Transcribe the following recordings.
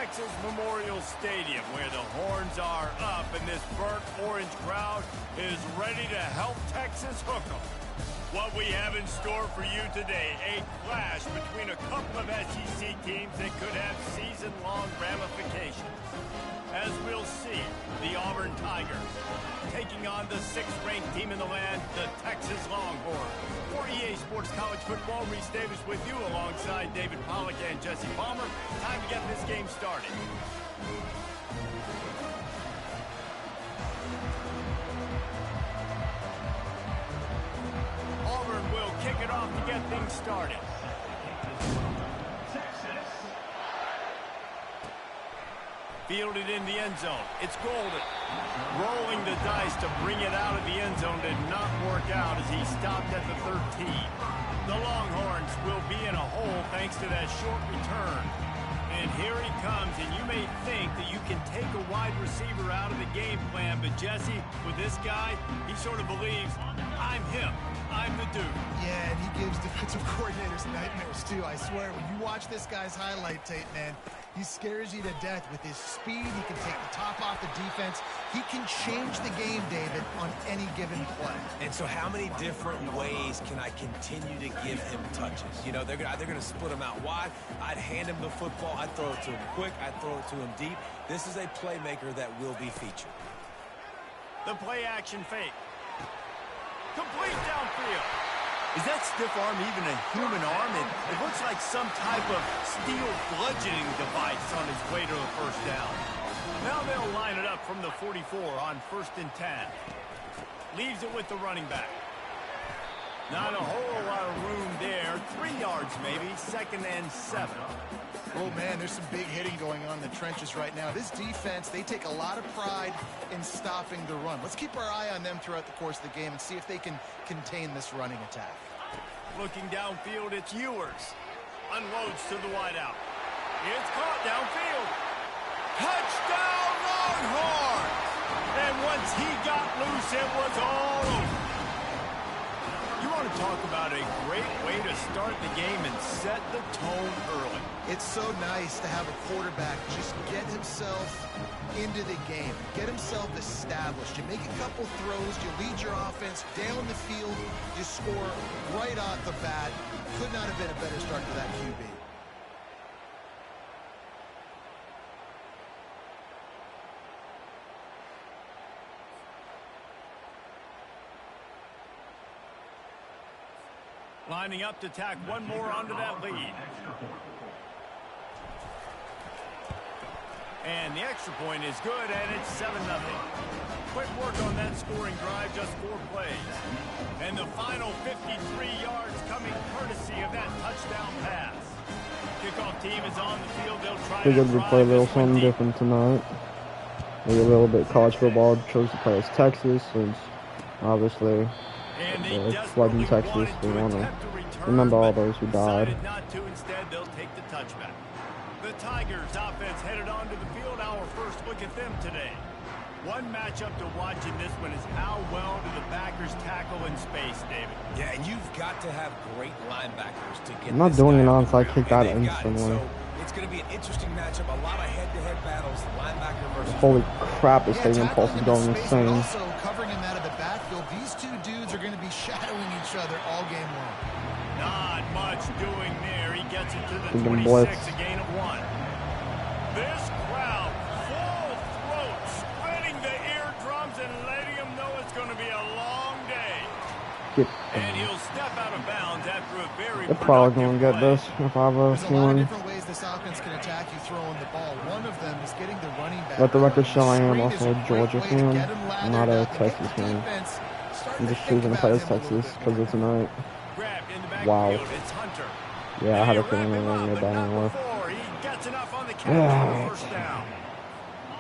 Texas Memorial Stadium, where the horns are up and this burnt orange crowd is ready to help Texas hook 'em. What we have in store for you today, a clash between a couple of SEC teams that could have season-long ramifications. As we'll see, the Auburn Tigers taking on the 6th-ranked team in the land, the Texas Longhorns. For EA Sports College Football, Reese Davis with you alongside David Pollack and Jesse Palmer. Time to get this game started. Auburn will kick it off to get things started. Fielded in the end zone. It's Golden. Rolling the dice to bring it out of the end zone did not work out as he stopped at the 13. The Longhorns will be in a hole thanks to that short return. And here he comes, and you may think that you can take a wide receiver out of the game plan, but Jesse, with this guy, he sort of believes, I'm him. I'm the dude. Yeah, and he gives defensive coordinators nightmares, too. I swear, when you watch this guy's highlight tape, man, he scares you to death with his speed. He can take the top off the defense. He can change the game, David, on any given play. And so how many different ways can I continue to give him touches? You know, they're going to split him out wide. I'd hand him the football. I'd throw it to him quick. I'd throw it to him deep. This is a playmaker that will be featured. The play action fake. Complete downfield. Is that stiff arm even a human arm? It looks like some type of steel bludgeoning device on its way to a first down. Now they'll line it up from the 44 on 1st and 10. Leaves it with the running back. Not a whole lot of room there. 3 yards maybe. 2nd and 7. Oh, man, there's some big hitting going on in the trenches right now. This defense, they take a lot of pride in stopping the run. Let's keep our eye on them throughout the course of the game and see if they can contain this running attack. Looking downfield, it's Ewers. Unloads to the wideout. It's caught downfield. Touchdown, Longhorns! And once he got loose, it was all over. You want to talk about a great way to start the game and set the tone early. It's so nice to have a quarterback just get himself into the game, get himself established. You make a couple throws, you lead your offense down the field, you score right off the bat. Could not have been a better start for that QB. Lining up to tack one more onto that lead. And the extra point is good, and it's 7-0. Quick work on that scoring drive, just 4 plays. And the final 53 yards coming courtesy of that touchdown pass. Kickoff team is on the field. They'll try to play a little something different tonight. Maybe a little bit college football. Chose to play as Texas, since obviously flood in Texas. We want to remember all those who died. Not to. Instead, they'll take the touchback. The Tigers offense headed onto the field. Our first look at them today. One matchup to watch in this one is how well do the backers tackle in space, David. Yeah, and you've got to have great linebackers to get. I'm not doing an onside kick that instantly. So it's going to be an interesting matchup. A lot of head-to-head battles. Linebacker versus. Holy crap! This stadium pulse is going insane. Also covering him out of the backfield. These two dudes are going to be shadowing each other all game long. Not much doing there. He gets it to the 26, a gain of 1. This crowd, full throat, splitting the eardrums and letting them know it's going to be a long day. And he'll step out of bounds after a very They're probably going to get this if I have a There's a lot of different ways this offense can attack you throwing the ball. One of them is getting the running back. Let the record show I am also a Georgia fan, not a Texas fan. I'm just choosing to play as Texas because of tonight. Wow. Yeah, I had a feeling they were going to get that anyway. Yeah.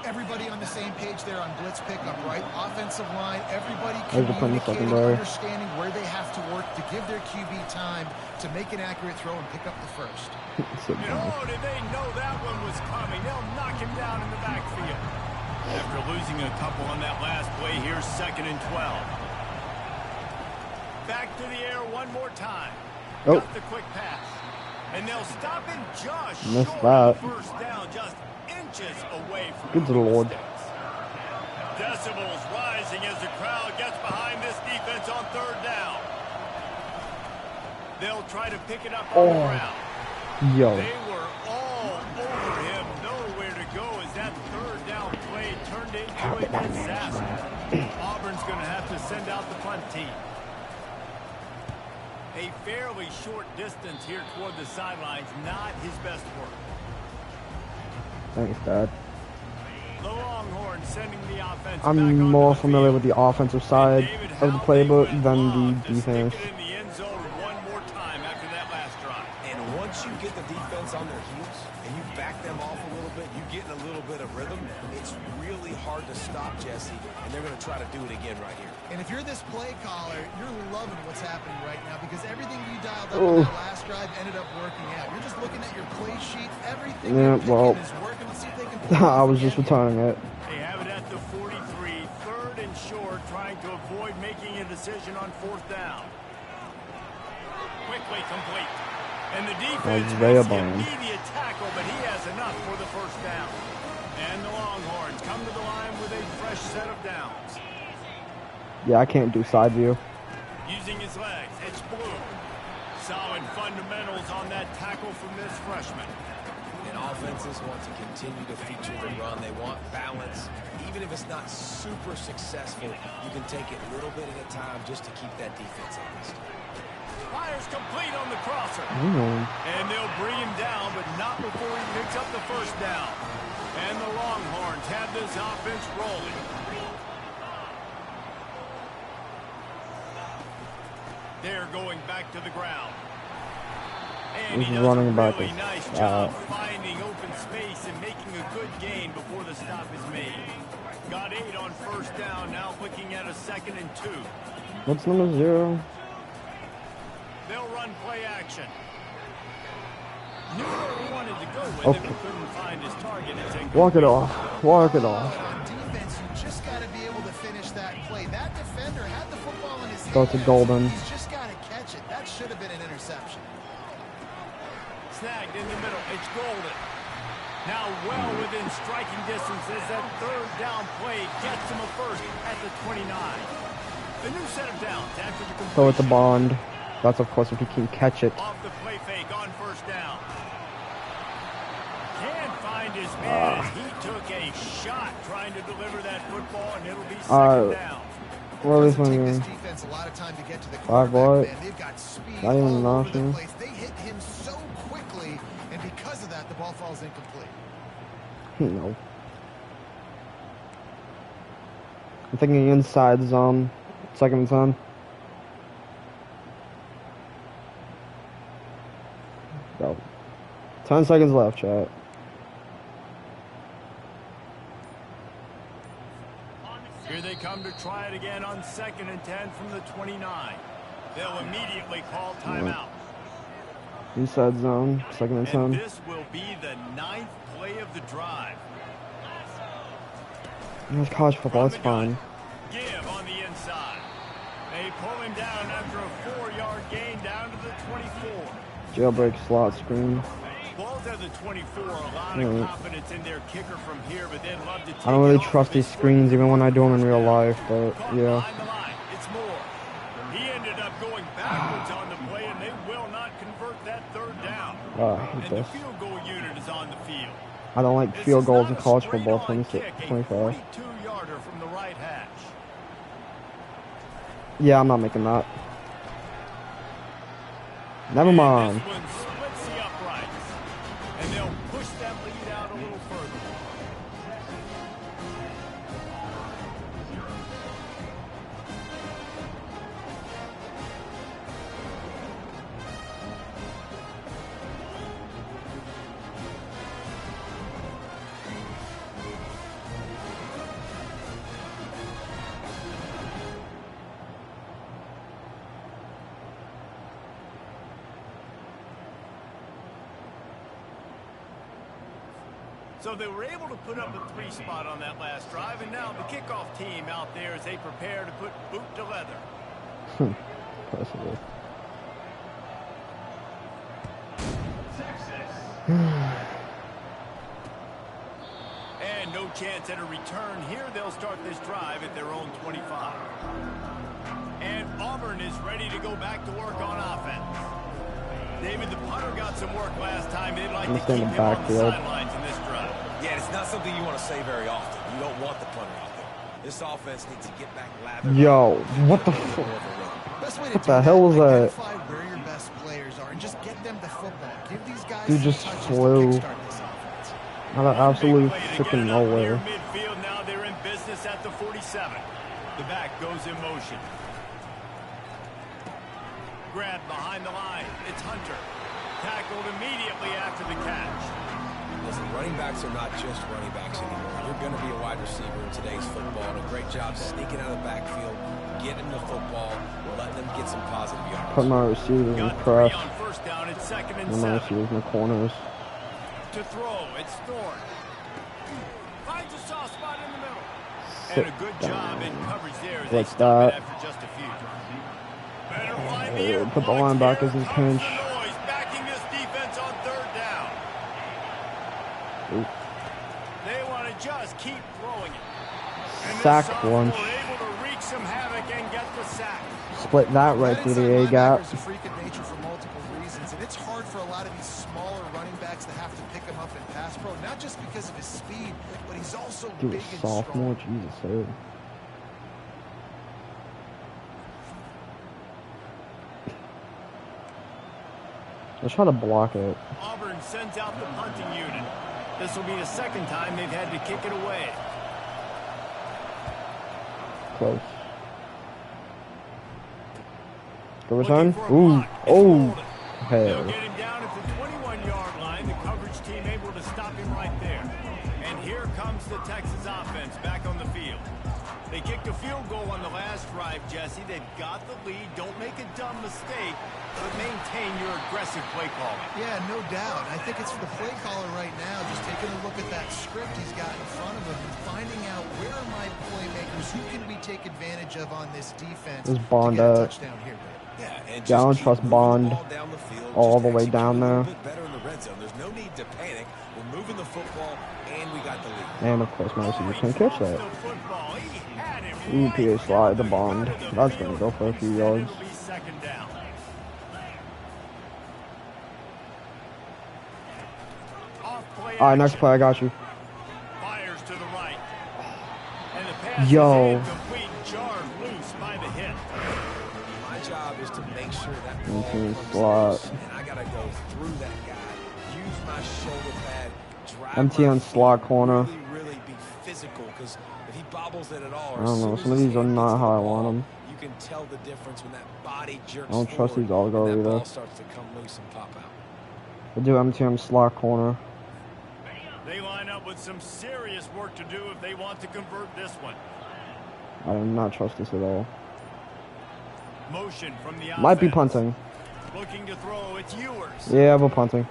Everybody on the same page there on blitz pickup, right? Offensive line, everybody communicating, understanding where they have to work to give their QB time to make an accurate throw and pick up the first. Did they know that one was coming? They'll knock him down in the backfield. After losing a couple on that last play, here's 2nd and 12. Back to the air one more time. Oh. Got the quick pass. And they'll stop him just missed short that. of the first down, just inches away from Good Lord. Decibels rising as the crowd gets behind this defense on third down. They'll try to pick it up on the ground. Yo. They were all over him. Nowhere to go as that third down play turned into a disaster. Auburn's going to have to send out the punt team. A fairly short distance here toward the sidelines. Not his best work. Thanks, Dad. The Longhorns sending the offense. I'm more familiar with the offensive side of the playbook than the defense. And once you get the defense on their heels and you back them off a little bit, you get in a little bit of rhythm, it's really hard to stop, Jesse, and they're going to try to do it again right here. And if you're this play caller, you're loving what's happening right now because everything you dialed up in that last drive ended up working out. You're just looking at your play sheet. Everything is working. Let's see if they can pull I was just returning it. They have it at the 43, third and short, trying to avoid making a decision on fourth down. Quickly complete. And the defense makes the immediate tackle, but he has enough for the first down. And the Longhorns come to the line with a fresh set of downs. Yeah, I can't do side view. Using his legs, it's Blue. Solid fundamentals on that tackle from this freshman. And offenses want to continue to feature the run. They want balance. Even if it's not super successful, you can take it little bit at a time just to keep that defense honest. Fires complete on the crosser. And they'll bring him down, but not before he picks up the first down. And the Longhorns have this offense rolling. They're going back to the ground. And he does a really nice job finding open space and making a good gain before the stop is made. Got 8 on first down, now looking at a 2nd and 2. What's number 0? They'll run play action. Knew where he wanted to go with it, but couldn't find his target. Walk it off. Walk it off. On defense, you just got to be able to finish that play. That defender had the football in his hand. Go to Golden. He's just got to catch it. That should have been an interception. Snagged in the middle. It's Golden. Now well within striking distance as that third down play gets him a first at the 29. The new set of downs after the completion. So it's a bond. That's, of course, if you can catch it. Off the play fake on first down. Can't find his man. He took a shot trying to deliver that football, and it'll be 2nd down. Well, this one This here. defense a lot of time to get to the 5 what? They've got speed Not even all an over the option. place. They hit him so quickly, and because of that, the ball falls incomplete. No. I'm thinking inside zone. 2nd and 10. Go. 10 seconds left, chat. Here they come to try it again on 2nd and 10 from the 29. They'll immediately call timeout. Inside zone, 2nd and 10. And this will be the 9th play of the drive. It's college football, that's fine. Give on the inside. They pull him down after a 4-yard gain down to the 24. Jailbreak slot screen. Balls at the 24, a lot of confidence in their kicker from here, but they'd love to take I don't really it off trust these screens even when I do them in real life, but yeah. behind the line. It's more. He ended up going backwards on the play, and they will not convert that third down. I hate And the this. field goal unit is on the field. I don't like This field is goals not in a college football. straight-on 26, kick, a 25. 42-yarder from the right hash. Yeah, I'm not making that. Never mind. This one splits the uprights, and they'll push that lead out a little further. So they were able to put up a 3 spot on that last drive, and now the kickoff team out there as they prepare to put boot to leather. Possibly. No chance at a return here. They'll start this drive at their own 25. And Auburn is ready to go back to work on offense. David, the punter got some work last time. They'd like to keep him on the sidelines in this drive. Yeah, it's not something you want to say very often. You don't want the punter out there. This offense needs to get back lathered. Yo, what the fuck? What the hell was that? Where your best players are and just get them the football. Give these guys Dude just flew out of absolute freaking nowhere. Midfield now, they're in business at the 47. The back goes in motion. Grab behind the line. It's Hunter. Tackled immediately after the catch. Listen, running backs are not just running backs anymore. You're going to be a wide receiver in today's football. And a great job sneaking out of the backfield, getting the football, letting them get some positive yards. Put my receivers in press. On first down, it's 2nd and 7. My receivers in the corners. To throw, it's Thorne. Finds a soft spot in the middle. Sit And a good job in coverage there. What's that? After just a few. Put the linebackers in pinch. Backing this defense on 3rd down. Ooh. They want to just keep throwing it. And Sack able lunch. to wreak some havoc and get the sack. Split that right through the A gap. He's a freak of nature for multiple reasons, and it's hard for a lot of these smaller running backs to have to pick him up in pass pro, not just because of his speed, but he's also Dude, big and sophomore, strong. Jesus, dude. Let's try to block it. Auburn sends out the punting unit. This will be the 2nd time they've had to kick it away. Close. Go return. Ooh. Oh. They'll Hell. get him down at the 21-yard line. The coverage team able to stop him right there. And here comes the Texas offense back on the field. They kicked a field goal on the last drive, Jesse. They've got the lead. Don't make a dumb mistake, but maintain your aggressive play calling. Yeah, no doubt. I think it's for the play caller right now, just taking a look at that script he's got in front of him and finding out where are my playmakers, who can we take advantage of on this defense There's to Bond get a out. touchdown here. Yeah, and Yeah, I don't just trust keep moving Bond the ball down the field, all just the way execute down a little there. bit better in the red zone. There's no need to panic. We're moving the football, and we got the lead. And of course, my receiver can't catch that. EPA slide the Bond. That's going to go for a few yards. All right, next play, I got you. Fires to the right. And the pass Yo. is incomplete, jarred loose by the hit. My job is to make sure that ball Into comes slot. loose, and I got to go through that guy, use my shoulder pad, drive MT my on feet, slot corner. really be physical, because if he bobbles it at all, I don't know. Some of these are not how I want them. You can tell the difference when that body jerks I don't trust these all go and that either. ball starts to come loose and pop out. We'll do MT on slot corner. They line up with some serious work to do if they want to convert this one. I do not trust this at all. Motion from the offense. Might be punting. Looking to throw, it's Ewers. Yeah, we're punting.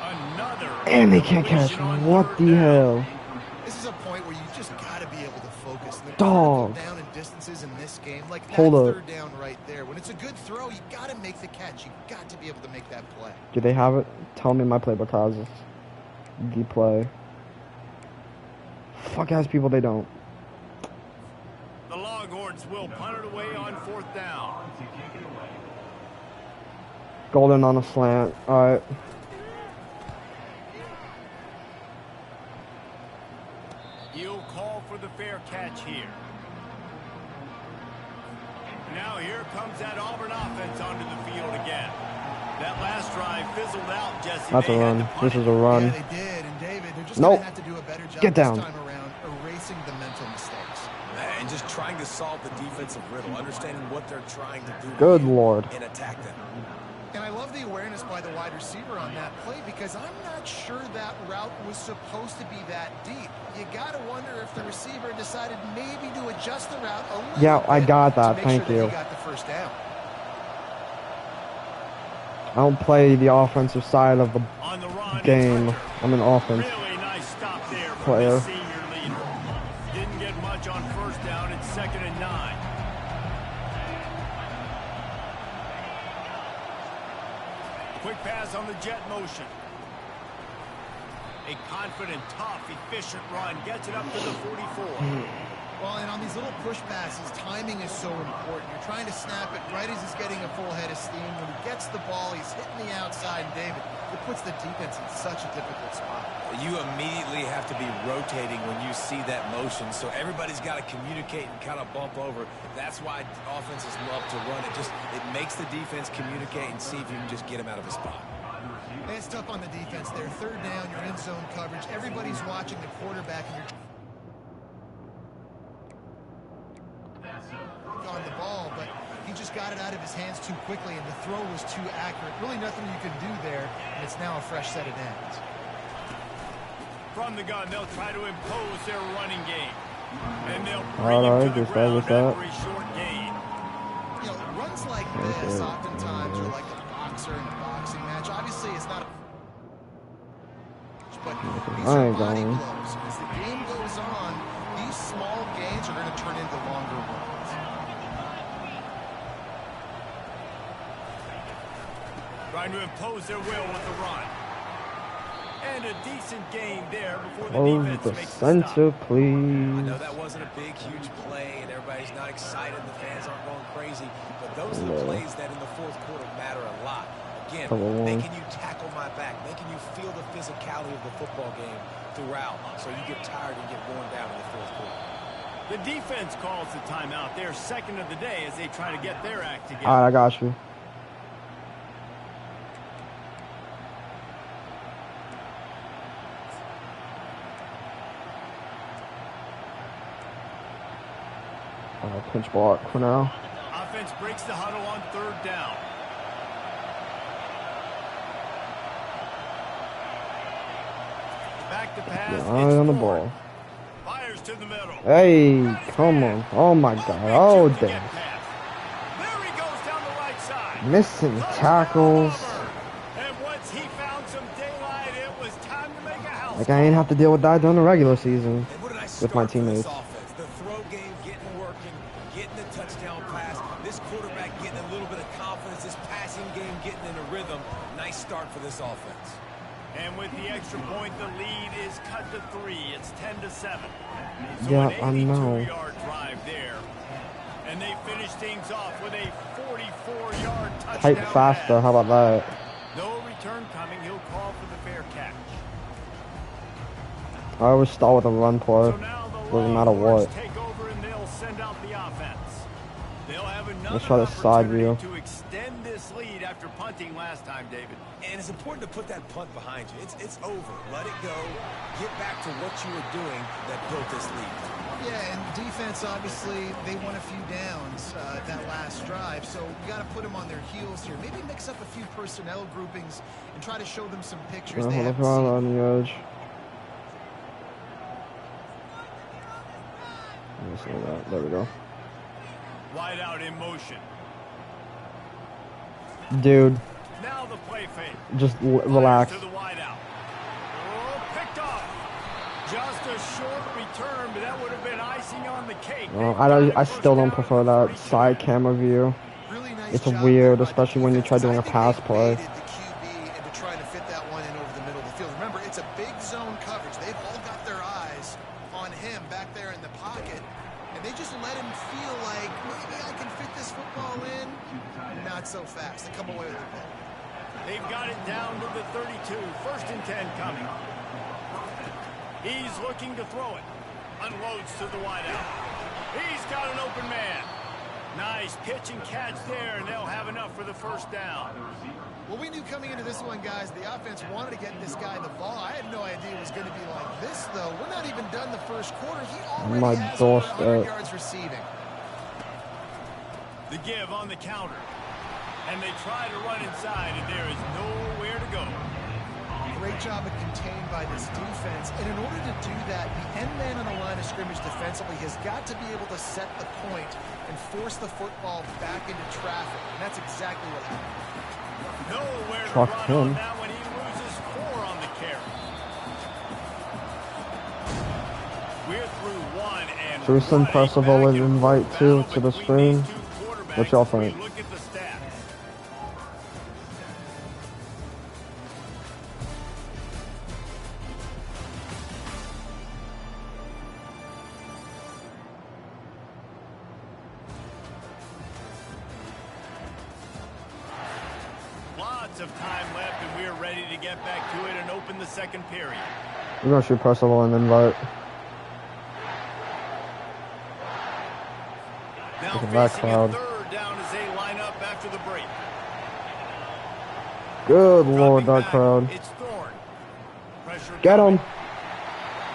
Another. And they can't catch. What the hell? This is a point where you just got to be able to focus. And the Dog. down and distances in this game, like that Hold up. 3rd down right there. When it's a good throw, you got to make the catch. You got to be able to make that play. Do they have it? Tell me my playbook has it. The play. Fuck ass people, they don't. The Longhorns will punt it away on 4th down. Golden on a slant. Alright. He'll call for the fair catch here. Now here comes that Auburn offense onto the field again. That last drive fizzled out, Jesse. That's a run. This is a run. Yeah, they did. And David, they're just Nope. going to have to do a better job Get down. this time around erasing the mental mistakes. And just trying to solve the defensive riddle, understanding what they're trying to do. Good Lord. And attack them. And I love the awareness by the wide receiver on that play because I'm not sure that route was supposed to be that deep. You got to wonder if the receiver decided maybe to adjust the route a little Yeah, I bit got to that. make Thank sure you. That he got the first down. I don't play the offensive side of the On the run, game. I'm an offense really nice stop there from player. the senior leader. Didn't get much on first down. It's 2nd and 9. Quick pass on the jet motion. A confident, tough, efficient run gets it up to the 44. Well, and on these little push passes, timing is so important. You're trying to snap it right as he's getting a full head of steam. When he gets the ball, he's hitting the outside, and David, it puts the defense in such a difficult spot. You immediately have to be rotating when you see that motion, so everybody's got to communicate and kind of bump over. That's why offenses love to run it. It makes the defense communicate and see if you can just get him out of a spot. It's tough on the defense there. Third down, you're in zone coverage. Everybody's watching the quarterback, and you're on the ball, but he just got it out of his hands too quickly, and the throw was too accurate. Really nothing you can do there, and it's now a fresh set of downs. From the gun, they'll try to impose their running game. And they'll bring him to the ground after a short gain. You know, runs like this oftentimes are like a boxer in a boxing match. Obviously, it's not a... But these are body blows. As the game goes on, these small gains are going to turn into longer runs. Trying to impose their will with the run. And a decent gain there before the defense makes the center, stop. please. I know that wasn't a big, huge play, and everybody's not excited. The fans aren't going crazy. But those are the plays that in the fourth quarter matter a lot. Again, making you tackle my back, making you feel the physicality of the football game throughout, so you get tired and get worn down in the fourth quarter. The defense calls the timeout. Their second of the day as they try to get their act together. All right, I got you. Pinch block for now. Offense breaks the huddle on third down. Back to pass. Eye on the ball. Fires to the middle. Hey, come on. Oh my God. Oh, damn. There he goes down the right side. Missing tackles. And once he found some daylight, it was time to make a house. Like I ain't have to deal with that during the regular season with my teammates. The throw game getting working, getting the touchdown pass. This quarterback getting a little bit of confidence. This passing game getting in a rhythm. Nice start for this offense. And with the extra point, the lead is cut to 3. It's 10-7. So yeah, an 82-yard drive there. And they finish things off with a 44-yard touchdown. Type faster. How about that? No return coming. He'll call for the fair catch. I always start with a run play. So now the Doesn't matter what. take over and they'll send out the offense. They'll have another Let's try to side view. to extend this lead after punting last time, David. And it's important to put that punt behind you. It's over. Let it go. Get back to what you were doing that built this lead. Yeah, and defense, obviously, they won a few downs that last drive, so you got to put them on their heels here. Maybe mix up a few personnel groupings and try to show them some pictures they haven't seen. On the edge. There we go. Wide out in motion. Dude. Now the play fake. Just relax. To the wide out. Oh, picked off. Just a short return, but that would have been icing on the cake. I still don't prefer that side camera view. Really nice It's weird, especially when you try doing a pass play. The QB and to try to fit that one in over the middle of the field. Remember, it's a big zone coverage. They've all got their eyes on him back there in the pocket, and they just let him feel like maybe I can fit this football in. Not so fast. They come away with the ball. They've got it down to the 32. First and 10 coming. He's looking to throw it. Unloads to the wide out. He's got an open man. Nice pitch and catch there, and they'll have enough for the first down. Well, we knew coming into this one, guys, the offense wanted to get this guy the ball. I had no idea it was going to be like this, though. We're not even done the first quarter. He already has over 100 yards receiving. The give on the counter. And they try to run inside, and there is nowhere to go. Great job of contained by this defense. And in order to do that, the end man on the line of scrimmage defensively has got to be able to set the point and force the football back into traffic. And that's exactly what happened. Nowhere to Trucked run him. on that when he loses 4 on the carry. We're through one and Tristan Percival would invite too to the stream. What y'all think? Look at the stats. minutes of time left, and we are ready to get back to it and open the second period. We're going to shoot Percival and invite. Now Look at that facing crowd. a third down as they line up after the break. Good Lord, Dropping that back, crowd. It's Thorne. Pressure Get coming. him.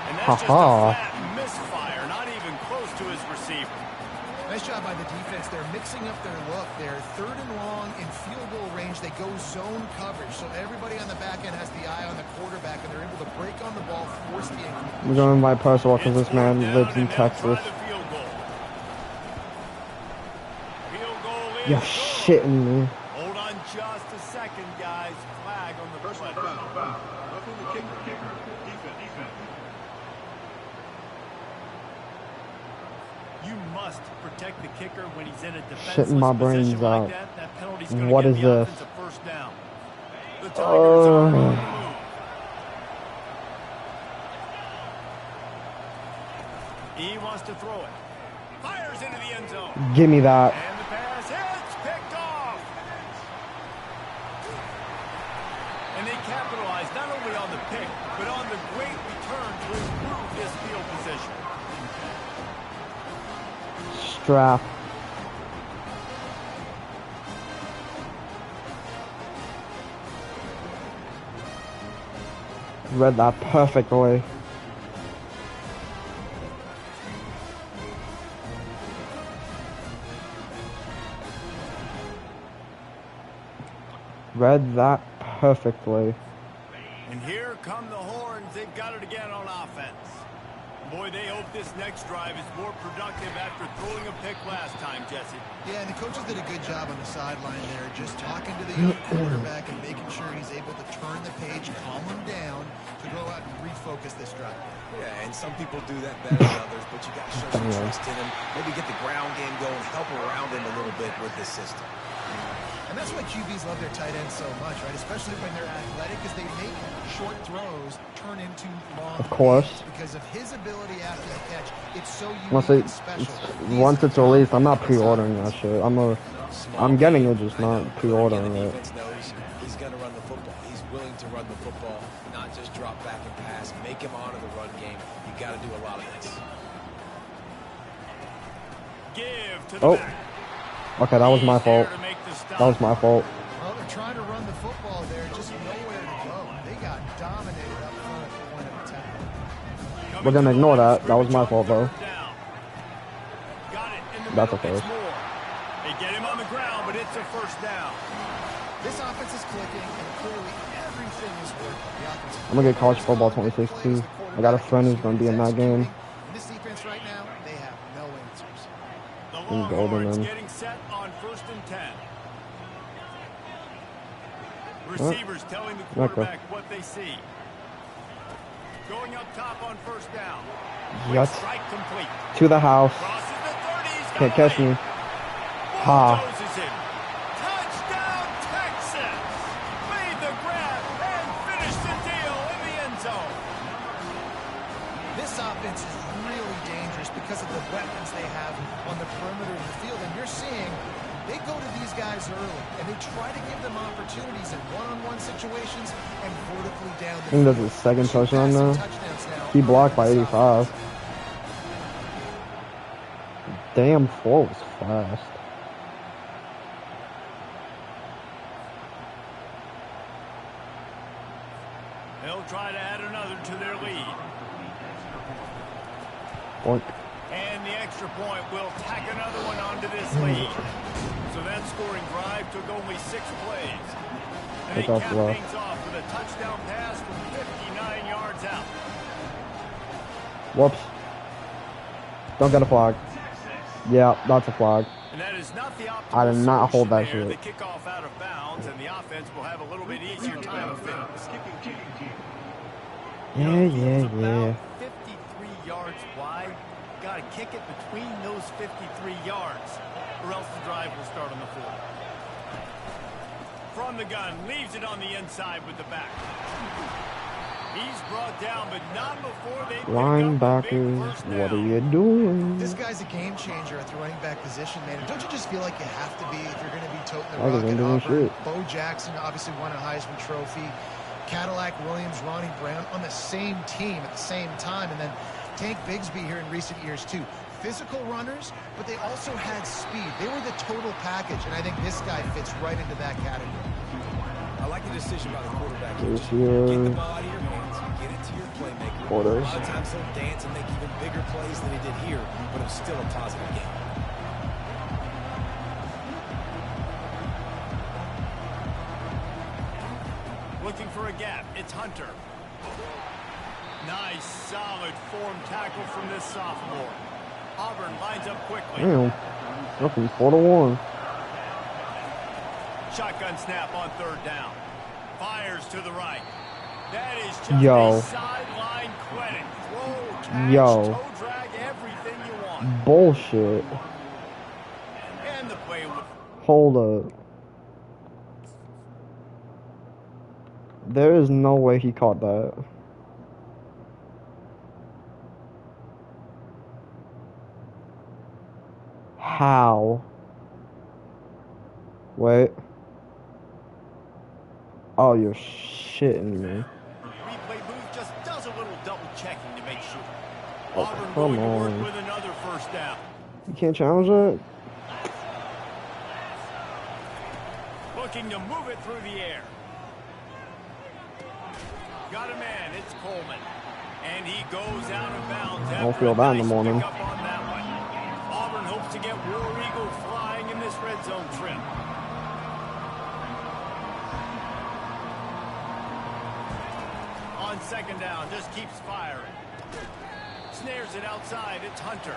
And that's just a Ha-ha. flat misfire, not even close to his receiver. Nice job by the defense. They're mixing up their look. They're third and long in field goal range. They go zone coverage. So everybody on the back end has the eye on the quarterback, and they're able to break on the ball, force the incompletion. We're going to invite Percival because this It's man fourth lives down, in and they'll try Texas. the field goal. Field goal is You're good. shitting me. Hold on just a second, guys. Flag on the play. Roughing the kicker. Defense. You must protect the kicker when he's in a defenseless Shitting my brains position like out. that penalty's gonna What give is the this? offense a first down. The Tigers are on the move. He wants to throw it. Fires into the end zone. Give me that. And the pass hits, picked off. And they capitalize not only on the pick, but on the great return to improve this field position. Strap. Read that perfectly. Read that perfectly. And here come the horns. They've got it again on offense. Boy, they hope this next drive is more productive after throwing a pick last time, Jesse. Yeah, and the coaches did a good job on the sideline there, just talking to the young quarterback and making sure he's able to turn the page, calm him down, to go out and refocus this drive. Yeah, and some people do that better than others, but you got to show some trust in him. Maybe get the ground game going, help around him a little bit with this system. And that's why QBs love their tight ends so much, right? Especially when they're athletic, because they make short throws turn into long Of course. plays. Because of his ability after the catch, it's so unique Once and special. once it's released, I'm not pre-ordering that shit. I'm getting it, just not pre-ordering it. The defense knows he's going to run the football. He's willing to run the football, not just drop back and pass. Make him honor the run game. You got to do a lot of this. Give to the Oh. back. Okay, that was my He's there fault. to make the stop. That was my fault. Well, they're trying to run the football there, just nowhere to go. They got dominated up front at the point of attack. We're gonna ignore that. That was my fault, though. Down. Got it in the That's middle. okay. It's more. They get him on the ground, but it's a first down. This offense is clicking, and clearly everything is working. The offense I'm gonna get college football 2016. I got a friend who's gonna be in that game. In this defense right now, they have no answers. The And golden Longhorns then. getting set on 1st and 10. Receivers telling the quarterback what they see. Going up top on 1st down. Yes. Strike complete. To the house. Crosses the 30. He's got Can't catch away. me. Ha. Bulldozes it. Touchdown, Texas! Made the grab and finished the deal in the end zone. This offense is really dangerous because of the weapons they have on the perimeter of the field. And you're seeing they go to these guys early, and they try to give them opportunities in one-on-one situations and vertically down the I think that's field. his second touchdown Passing now. touchdowns now He blocked by on this 85. offense. Damn, 4 was fast. They'll try to add another to their lead. Boink. And the extra point will tack another one onto this lead. So that scoring drive took only 6 plays. And they Take off cap left. things off with a touchdown pass from 59 yards out. Whoops. Don't get a flag. Yeah, that's a flag. And that is not the optimal I did not hold that solution there. shit. They kick off out of bounds, and the offense will have a little bit easier time of it. Yeah. About 53 yards wide. Got to kick it between those 53 yards, or else the drive will start on the 40. From the gun, leaves it on the inside with the back. He's brought down, but not before they pick up a big Linebackers, first what are down. you doing? This guy's a game changer at the running back position, man. Don't you just feel like you have to be if you're going to be toting the I rock wasn't at doing Auburn? shit. Bo Jackson obviously won a Heisman Trophy. Cadillac Williams, Ronnie Brown on the same team at the same time. And then Tank Bigsby here in recent years, too. Physical runners, but they also had speed. They were the total package, and I think this guy fits right into that category. I like the decision by the quarterback. This Just year. get the ball out of your hands, get it to your playmaker. Quarters. A lot of times he'll dance and make even bigger plays than he did here, but it was still a positive game. Looking for a gap. It's Hunter. Nice, solid form tackle from this sophomore. Auburn lines up quickly. Damn. Nothing 4-1. Shotgun snap on third down. Fires to the right. That is just Yo. a sideline credit. Throw, catch, Yo. toe drag, everything you want. Bullshit. And the play with Hold up. There is no way he caught that. How? Wait. Oh, you're shitting me. replay booth just does a little double checking to make sure. Oh, Auburn come going to on. work with another first down. You can't challenge that? Looking to move it through the air. Got a man. It's Coleman. And he goes out of bounds. I don't feel that in the morning. Pick up on that one. Auburn hopes to get War Eagle flying in this red zone trip. On second down, just keeps firing. Snares it outside. It's Hunter.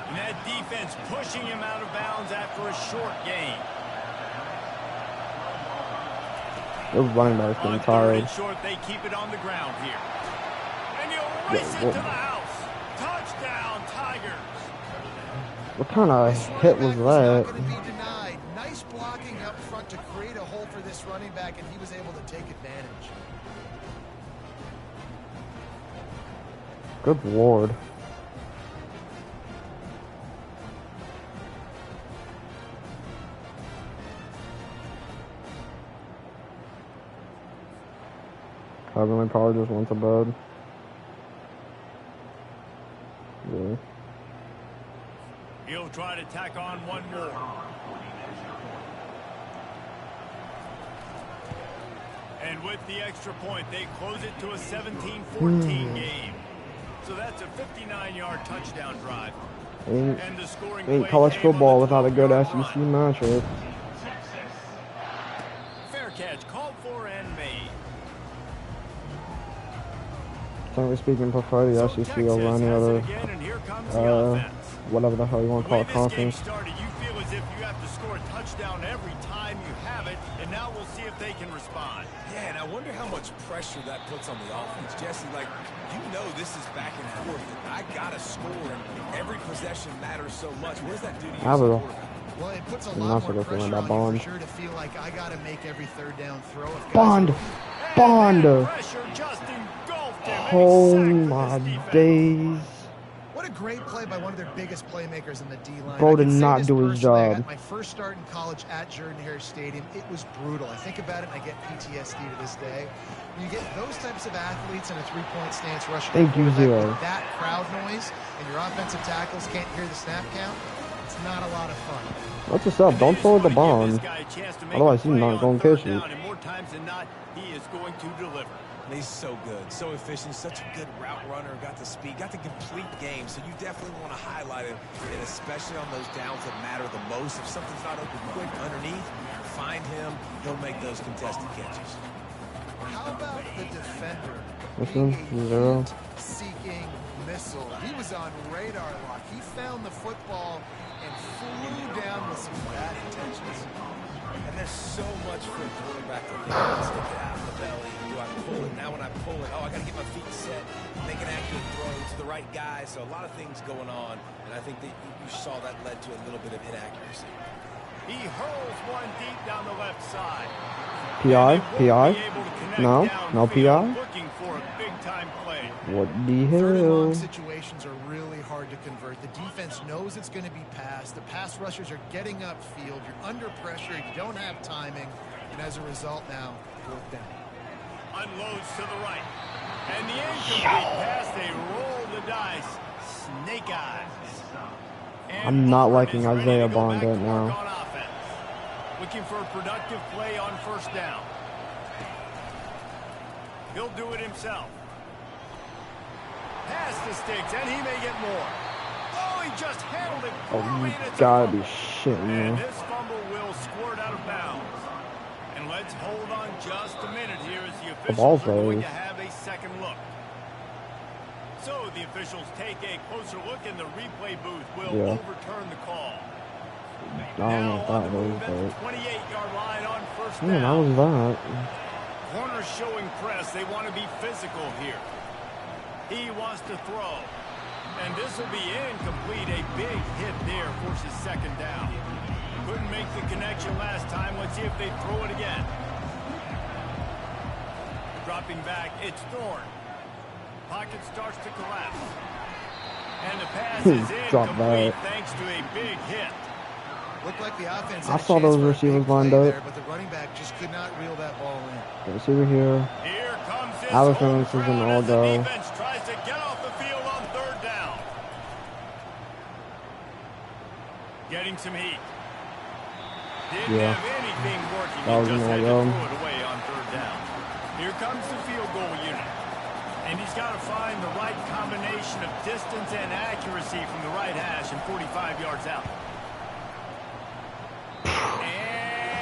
And that defense pushing him out of bounds after a short gain. Those running backs getting On third tired. and short, they keep it on the ground here. And you'll race it to the house. Touchdown, Tigers. What kind of hit was Not that? going to be denied. Nice blocking up front to create a hole for this running back, and he was able to take advantage. Good lord. Heavenly probably just went to bed. Yeah. He'll try to tack on one more. And with the extra point, they close it to a 17-14 game. So that's a 59-yard touchdown drive. Ain't, And the scoring ain't play college came on football the without a good 12-yard SEC run. matchup. Fair catch called for and made. Generally speaking, prefer the So SEC over Texas any has it other, again, and here comes the offense. whatever the hell you want The to call way it, this game conference. started, you feel as if you have to score a touchdown every time you have it, and now we'll see if they can respond. Yeah, and I wonder how much pressure that puts on the offense. Jesse, like, you know this is back and forth. I got to score, and every possession matters so much. What does that do to you as a Haverhill. quarterback? Well, it puts a I'm lot not more so good feeling pressure on about you Bond. for sure to feel like I got to make every third down throw. If guys Bond! And that Bond! pressure just engulfed him, and he Oh sacked for my this defense. days. What a great play by one of their biggest playmakers in the D-line. Bro I did can say not this do his personally, I job. got my first start in college at Jordan-Hare Stadium. It was brutal. I think about it and I get PTSD to this day. When you get those types of athletes in a three-point stance rushing Thank the you, quarterback Zero. with that crowd noise and your offensive tackles can't hear the snap count, it's not a lot of fun. What's this up? Don't throw the Bond. Otherwise, he's not going to catch it. And more times than not, he is going to deliver. And he's so good, so efficient, such a good route runner, got the speed, got the complete game, so you definitely want to highlight it, and especially on those downs that matter the most. If something's not open quick underneath, find him, he'll make those contested catches. How about the defender? This one, Zero. Seeking missile. He was on radar lock. He found the football and flew down with some bad intentions. And there's so much for a quarterback to think. Let's get it out of the belly. Do I pull it? Now when I pull it, oh, I got to get my feet set, make an accurate throw to the right guy. So a lot of things going on, and I think that you saw that led to a little bit of inaccuracy. He hurls one deep down the left side. PI? And they won't PI? be able to connect No? No downfield, PI? looking for a big What the Third and long hell? situations are really hard to convert. The defense knows it's going to be passed. The pass rushers are getting upfield. You're under pressure. You don't have timing. And as a result now, fourth down. Unloads to the right. And the incomplete pass, they roll the dice. Snake eyes. And I'm not Auburn liking is ready to Isaiah go Bond back right to work now. on offense. Looking for a productive play on first down. He'll do it himself. Pass the sticks, and he may get more. Oh, he just handled it. Oh, poorly, you and it's a gotta be fumble. shitting And me. this fumble will squirt out of bounds. And let's hold on just a minute here as the ball's officials are going raised. to have a second look. So the officials take a closer look, and the replay booth will overturn the call. I don't know if that was, At the 28-yard line on first but... down. how was that? Corners showing press. They want to be physical here. He wants to throw. And this will be incomplete. A big hit there forces second down. Couldn't make the connection last time. Let's see if they throw it again. Dropping back, it's Thorne. Pocket starts to collapse. And the pass is incomplete thanks to a big hit. Looked like the offense I had a saw chance those for a receivers big lined play up. there, but the running back just could not reel that ball in. The receiver here. Here comes this Alex home Jones is an crowd as the all-go. defense tries to get off the field on third down. Getting some heat. Didn't have anything working. That was He just an had to all-go. throw it away on third down. Here comes the field goal unit. And he's got to find the right combination of distance and accuracy from the right hash and 45 yards out.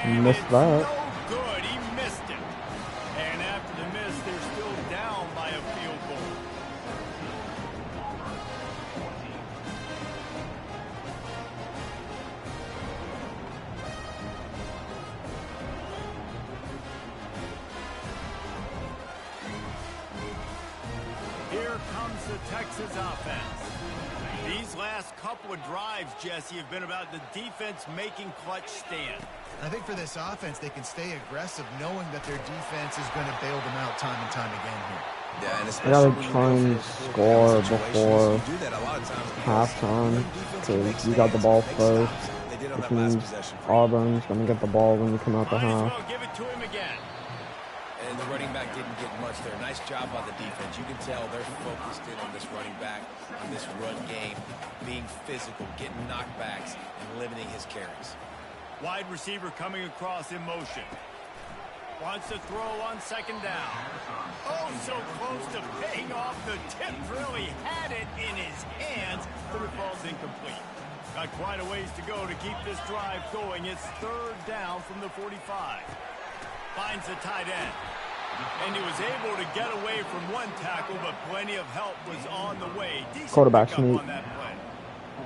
And Missed it's that. no good. He missed it. And after the miss, they're still down by a field goal. Here comes the Texas offense. These last couple of drives, Jesse, have been about the defense making clutch stand. I think for this offense, they can stay aggressive knowing that their defense is going to bail them out time and time again here. Yeah, and I gotta try and score before you do that a lot of times halftime because you got the ball first, They did on which that last means possession. Auburn's gonna get the ball when you come out the Might as half. well give it to him again. And the running back didn't get much there. Nice job by the defense. You can tell they're focused in on this running back, on this run game, being physical, getting knockbacks, and limiting his carries. Wide receiver coming across in motion. Wants to throw on second down. Oh, so close to paying off. The tip really had it in his hands, but it falls incomplete. Got quite a ways to go to keep this drive going. It's third down from the 45. Finds the tight end. And he was able to get away from one tackle, but plenty of help was on the way. Decent Quarterback pickup sneak. on that play.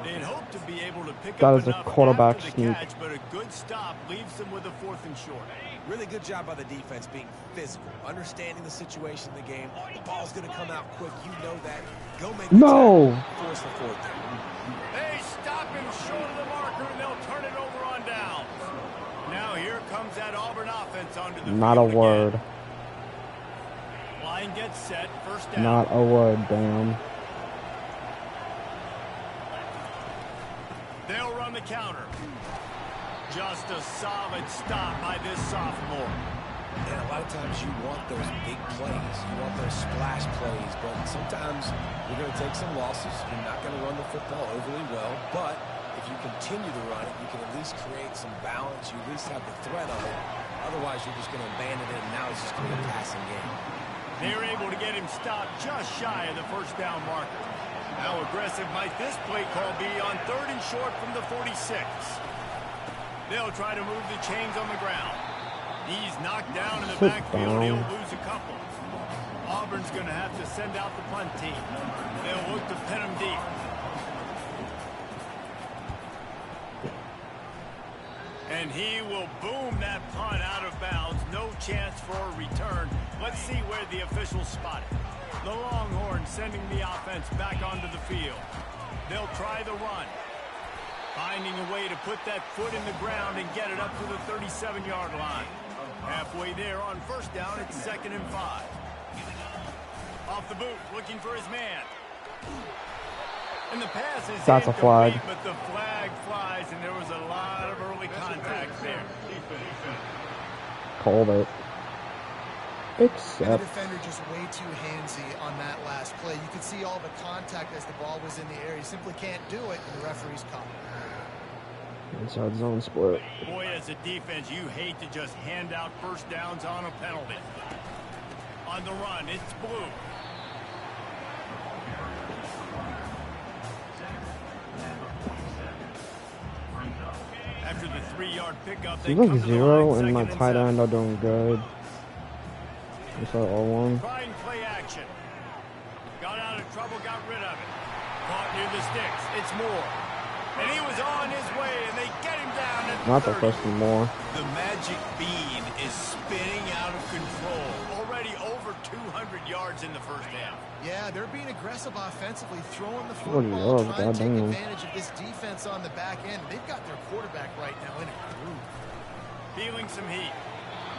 They'd hoped to be able to pick That up is a enough quarterback after the sneak. catch, but a good stop leaves them with a 4th and short. Really good job by the defense being physical, understanding the situation in the game. The ball's going to come out quick. You know that. Go make the No! tackle. Force the fourth down. They stop him short of the marker, and they'll turn it over on downs. Now here comes that Auburn offense onto the Not a field word. again. Line gets set, first down. Not a word, damn. They'll run the counter. Just a solid stop by this sophomore. And a lot of times you want those big plays. You want those splash plays. But sometimes you're going to take some losses. You're not going to run the football overly well. But if you continue to run it, you can at least create some balance. You at least have the threat of it. Otherwise, you're just going to abandon it, and now it's just going to be a passing game. They're able to get him stopped just shy of the first down marker. How aggressive might this play call be on 3rd and short from the 46? They'll try to move the chains on the ground. He's knocked down in the backfield. He'll lose a couple. Auburn's going to have to send out the punt team. They'll look to pin him deep. And he will boom that punt out of bounds. No chance for a return. Let's see where the officials spot it. The Longhorns sending the offense back onto the field. They'll try the run. Finding a way to put that foot in the ground and get it up to the 37-yard line. Halfway there on first down, it's 2nd and 5. Off the boot, looking for his man. And the pass is That's a flag. But the flag flies, and there was a lot of early contact there. Called it. And the Except. defender just way too handsy on that last play. You could see all the contact as the ball was in the air. He simply can't do it, and the referee's caught. Inside zone split. Boy, as a defense, you hate to just hand out first downs on a penalty. On the run, it's blue. After the 3-yard pickup, they Seems like come to the 0 line, and my second tight and end are doing good. Is that all-1? trying play action. Got out of trouble, got rid of it. Caught near the sticks. It's Moore. And he was on his way, and they get him down at Not the 30. first and more. The magic bean is spinning out of control. Already over 200 yards in the first half. Yeah, they're being aggressive offensively, throwing the What football, love, trying to take goddamn. advantage of this defense on the back end. They've got their quarterback right now in a groove. Feeling some heat.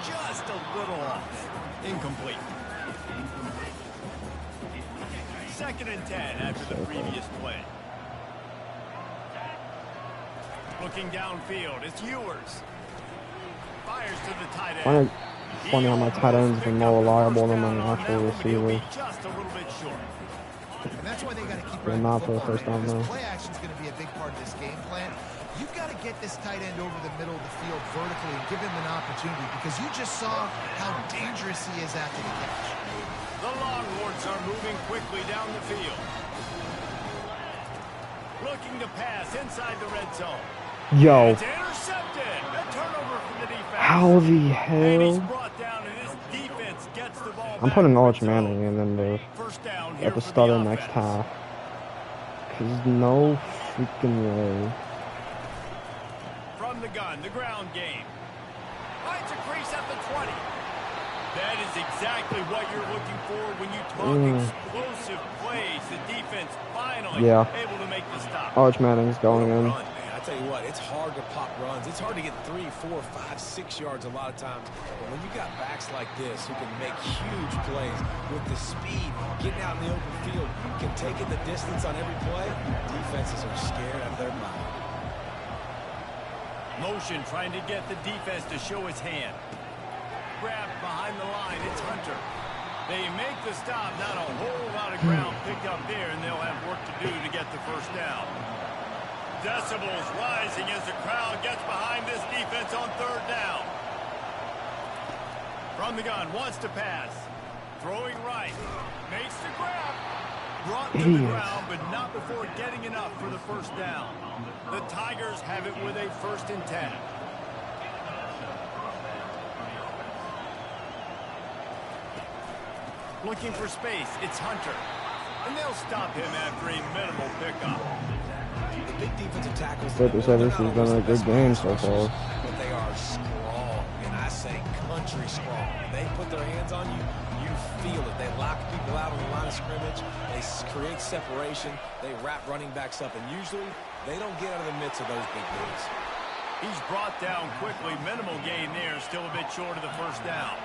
Just a little off. Incomplete. 2nd and 10 after the previous play. Looking downfield, it's Ewers. Fires to the tight end. Find it funny how my tight end's been more reliable than my actual receiver. Just a little bit short. And that's why they got to keep They're running not the for the football first down, because though. play action is going to be a big part of this game plan. You've got to get this tight end over the middle of the field vertically and give him an opportunity because you just saw how dangerous he is after the catch. The Longhorns are moving quickly down the field. Looking to pass inside the red zone. Yo, It's intercepted. A turnover from the defense. how the And he's hell? brought down, and his defense gets the ball I'm back putting to Arch its own. Manning in then the First down here at the for start of the next offense. half. Cause no freaking way. From the gun, the ground game. Finds a crease at the 20. That is exactly what you're looking for when you talk explosive plays. The defense finally able to make the stop. Arch Manning's going in. Run, man. I tell you what, it's hard to pop runs. It's hard to get 3, 4, 5, 6 yards a lot of times. But when you got backs like this who can make huge plays with the speed, getting out in the open field, can take it the distance on every play, defenses are scared out of their mind. Motion trying to get the defense to show his hand. Grab behind the line, it's Hunter. They make the stop, not a whole lot of ground picked up there, and they'll have work to do to get the first down. Decibels rising as the crowd gets behind this defense on 3rd down. From the gun, wants to pass. Throwing right. Makes the grab. Brought to the ground, but not before getting enough for the first down. The Tigers have it with a 1st and 10. Looking for space, it's Hunter. And they'll stop him after a minimal pickup. The big defensive tackles, But the service has done a good game so far. but they are strong, and I say country strong. When they put their hands on you, you feel it. They lock people out on the line of scrimmage. They create separation. They wrap running backs up, and usually they don't get out of the midst of those big boys. He's brought down quickly. Minimal gain there. Still a bit short of the first down.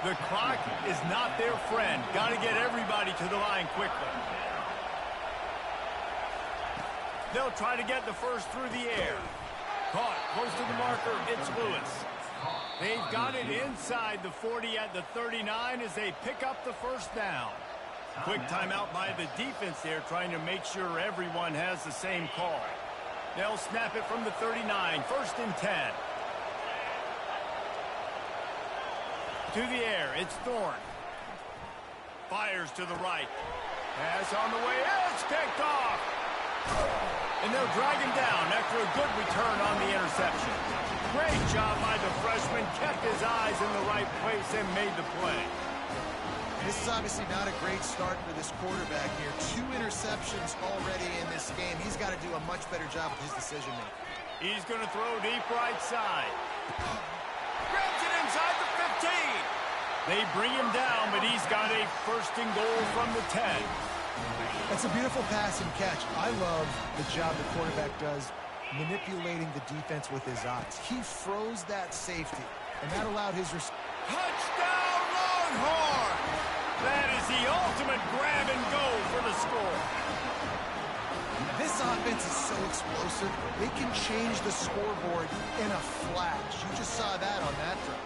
The clock is not their friend. Got to get everybody to the line quickly. They'll try to get the first through the air. Caught close to the marker. It's Lewis. They've got it inside the 40 at the 39 as they pick up the first down. Quick timeout by the defense there, trying to make sure everyone has the same call. They'll snap it from the 39. 1st and 10. To the air, it's Thorne. Fires to the right. Pass on the way. It's picked off. And they'll drag him down after a good return on the interception. Great job by the freshman. Kept his eyes in the right place and made the play. This is obviously not a great start for this quarterback here. 2 interceptions already in this game. He's got to do a much better job with his decision-making. He's going to throw deep right side. Grabs it inside the 15. They bring him down, but he's got a 1st and goal from the 10. That's a beautiful pass and catch. I love the job the quarterback does manipulating the defense with his eyes. He froze that safety, and that allowed his... Touchdown, Longhorn! That is the ultimate grab and go for the score. This offense is so explosive, they can change the scoreboard in a flash. You just saw that on that drive.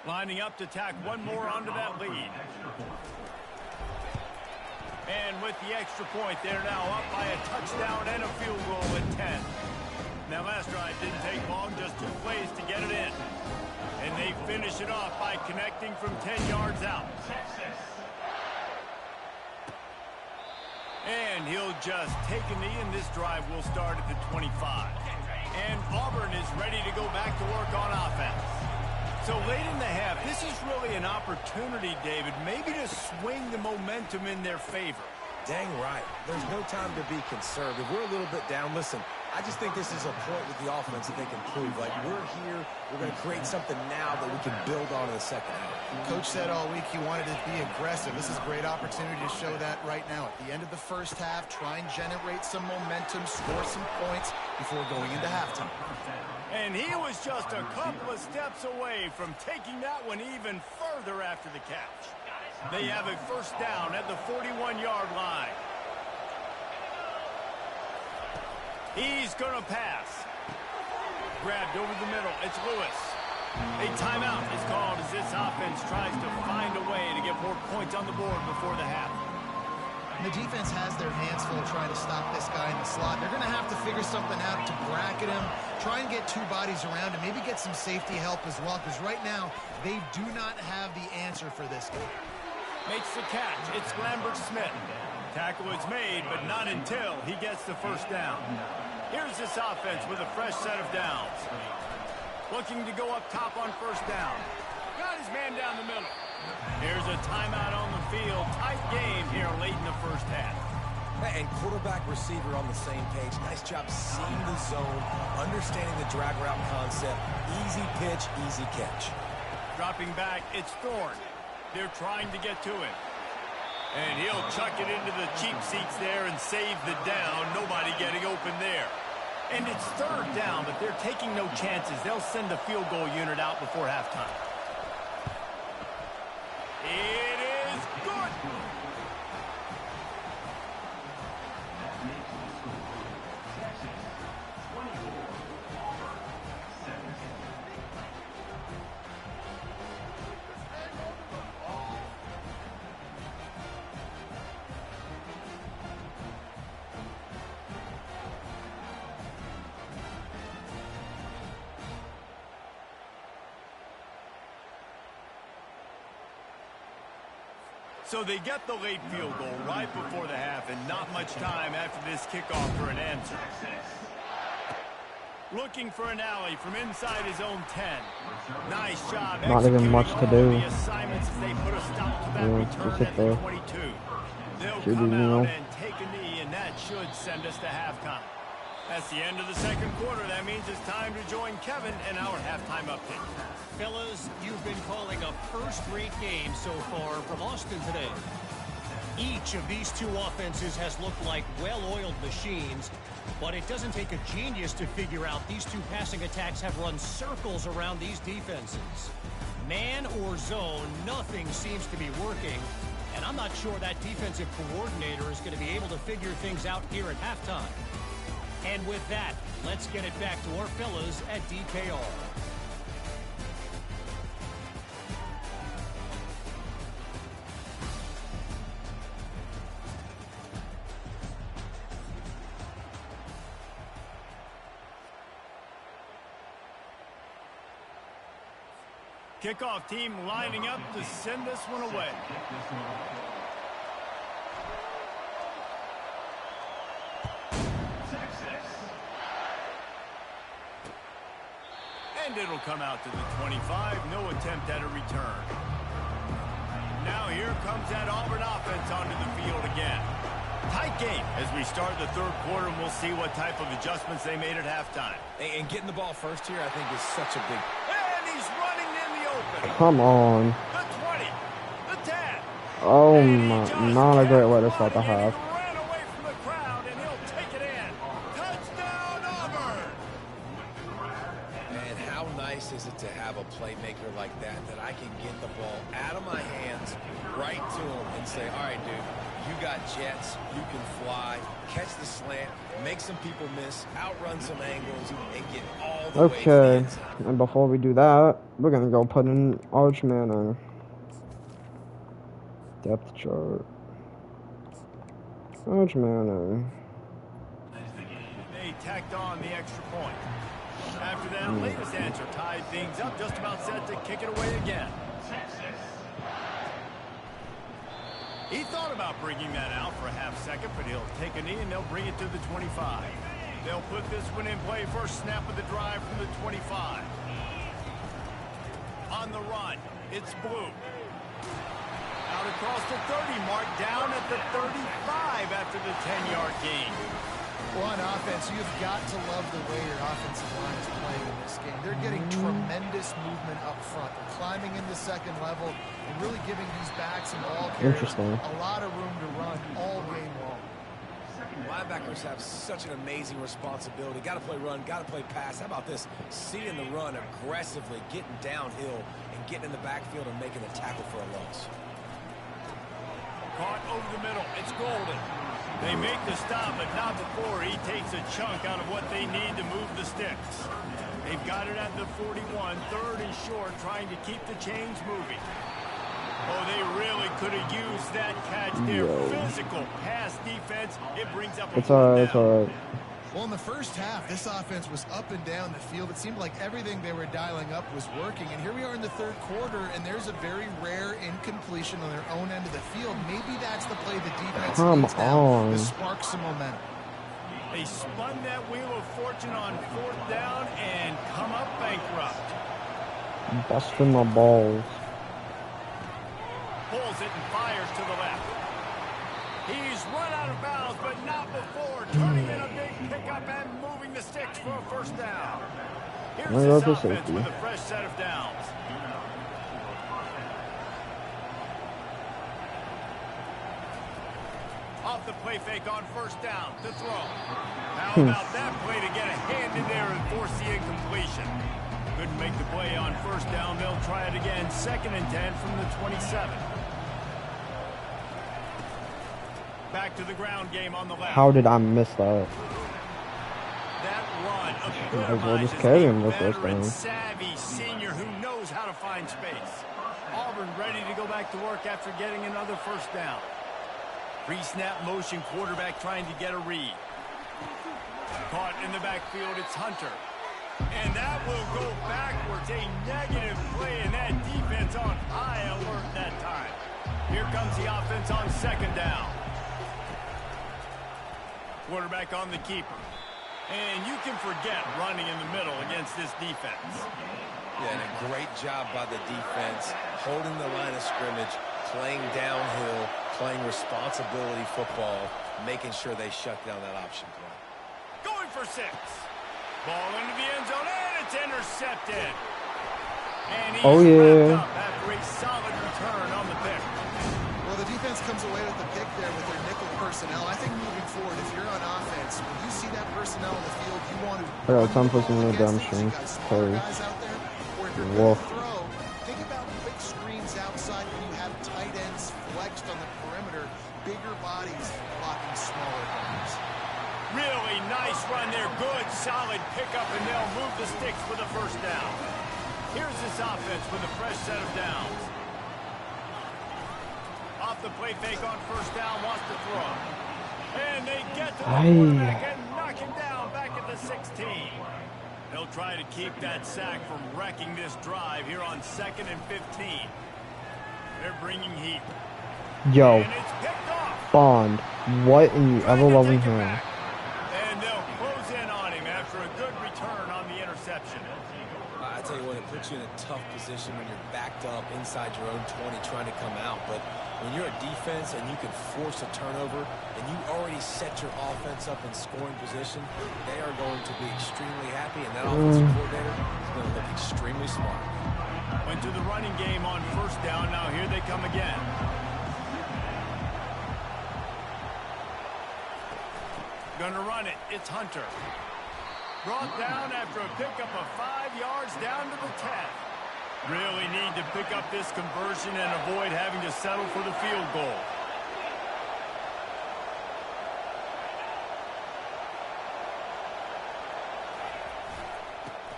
Lining up to tack one more onto that lead. And with the extra point, they're now up by a touchdown and a field goal at 10. Now, last drive didn't take long, just 2 plays to get it in. And they finish it off by connecting from 10 yards out. And he'll just take a knee, and this drive will start at the 25. And Auburn is ready to go back to work on offense. So late in the half, this is really an opportunity, David, maybe to swing the momentum in their favor. Dang right. There's no time to be conservative. We're a little bit down. Listen, I just think this is a point with the offense that they can prove. Like, we're here, we're going to create something now that we can build on in the second half. Coach said all week he wanted to be aggressive. This is a great opportunity to show that right now. At the end of the first half, try and generate some momentum, score some points before going into halftime. And he was just a couple of steps away from taking that one even further after the catch. They have a first down at the 41-yard line. He's going to pass. Grabbed over the middle. It's Lewis. A timeout is called as this offense tries to find a way to get more points on the board before the half. The defense has their hands full trying to stop this guy in the slot. They're going to have to figure something out to bracket him, try and get 2 bodies around him, maybe get some safety help as well, because right now they do not have the answer for this guy. Makes the catch. It's Lambert-Smith. Tackle is made, but not until he gets the first down. Here's this offense with a fresh set of downs. Looking to go up top on first down. Got his man down the middle. Here's a timeout on the field. Tight game here late in the first half. And quarterback receiver on the same page. Nice job seeing the zone, understanding the drag route concept. Easy pitch, easy catch. Dropping back, it's Thorne. They're trying to get to him. And he'll chuck it into the cheap seats there and save the down. Nobody getting open there. And it's third down, but they're taking no chances. They'll send the field goal unit out before halftime. It is good. So they get the late field goal right before the half, and not much time after this kickoff for an answer. Looking for an alley from inside his own 10. Nice job. Not even much to do. The assignments as they put a stop to that return at the 22. They'll come out and take a knee, and that should send us to halftime. That's the end of the second quarter. That means it's time to join Kevin in our halftime update. Fellas, you've been calling a first-rate game so far from Austin today. Each of these 2 offenses has looked like well-oiled machines, but it doesn't take a genius to figure out these 2 passing attacks have run circles around these defenses. Man or zone, nothing seems to be working, and I'm not sure that defensive coordinator is going to be able to figure things out here at halftime. And with that, let's get it back to our fellas at DKR. Kickoff team lining up to send this one away. And it'll come out to the 25. No attempt at a return. Now here comes that Auburn offense onto the field again. Tight game as we start the third quarter, and we'll see what type of adjustments they made at halftime. And getting the ball first here, I think, is such a big... And he's running in the open. Come on. The Oh my, not a great way to start the half. Ran away from the crowd, and he'll take it in. Touchdown, Auburn! And how nice is it to have a playmaker like that I can get the ball out of my hands right to him and say, all right, dude, you got jets, you can fly, catch the slant, make some people miss, outrun some angles, and get all the way to the end zone. And before we do that, we're going to go put in Arch Manning. Depth chart. Arch Manning. They tacked on the extra point. After that latest answer tied things up, just about set to kick it away again. He thought about bringing that out for a half second, but he'll take a knee and they'll bring it to the 25. They'll put this one in play. First snap of the drive from the 25. On the run, it's Blue. Out across the 30 mark, down at the 35 after the 10-yard gain. Well, on offense, you've got to love the way your offensive line is playing in this game. They're getting tremendous movement up front. They're climbing in the second level and really giving these backs and ball carriers a lot of room to run all game long. Linebackers have such an amazing responsibility. Got to play run, got to play pass. How about this? Seeing the run aggressively, getting downhill, and getting in the backfield and making a tackle for a loss. Caught over the middle. It's Golden. They make the stop, but not before he takes a chunk out of what they need to move the sticks. They've got it at the 41, third and short, trying to keep the chains moving. Oh, they really could have used that catch there. Physical pass defense. It brings up a It's all right, it's all right. Well, in the first half, this offense was up and down the field. It seemed like everything they were dialing up was working. And here we are in the third quarter, and there's a very rare incompletion on their own end of the field. Maybe that's the play the defense needs now to spark some momentum. They spun that wheel of fortune on fourth down and come up bankrupt. Busting my balls. Pulls it and fires to the left. He's run out of bounds, but not before turning in a big pickup and moving the sticks for a first down. Here's this offense with a fresh set of downs. Off the play fake on first down to throw. How about that play to get a hand in there and force the incompletion? Couldn't make the play on first down. They'll try it again. 2nd and 10 from the 27. Back to the ground game on the left. How did I miss that? That run epitomizes a veteran, savvy senior who knows how to find space. Auburn ready to go back to work after getting another first down. Pre-snap motion, quarterback trying to get a read. Caught in the backfield, it's Hunter. And that will go backwards. A negative play, and that defense on high alert that time. Here comes the offense on 2nd down. Quarterback on the keeper. And you can forget running in the middle against this defense. Yeah, and a great job by the defense, holding the line of scrimmage, playing downhill, playing responsibility football, making sure they shut down that option play. Going for 6. Ball into the end zone, and it's intercepted. And he's wrapped up after a solid return on the pick. Well, the defense comes away with the pick there with their nickel personnel. I think moving forward, if you're on offense, when you see that personnel in the field, you want to... I got time for some redemption. Guys out there, or if you're going to throw, think about quick screens outside when you have tight ends flexed on the perimeter, bigger bodies blocking smaller bodies. Really nice run there. Good, solid pickup, and they'll move the sticks for the first down. Here's this offense with a fresh set of downs. Off the play fake on first down, wants to throw. And they get to the quarterback and knock him down back at the 16. They'll try to keep that sack from wrecking this drive here on 2nd and 15. They're bringing heat. Yo, and it's picked off. Bond, what in the ever-loving hand? And they'll close in on him after a good return on the interception. I tell you what, it puts you in a tough position when you're backed up inside your own 20 trying to come out. But when you're a defense and you can force a turnover and you already set your offense up in scoring position, they are going to be extremely happy, and that offensive coordinator is going to look extremely smart. Went to the running game on first down. Now here they come again. Gonna run it. It's Hunter. Brought down after a pickup of 5 yards down to the 10. Really need to pick up this conversion and avoid having to settle for the field goal.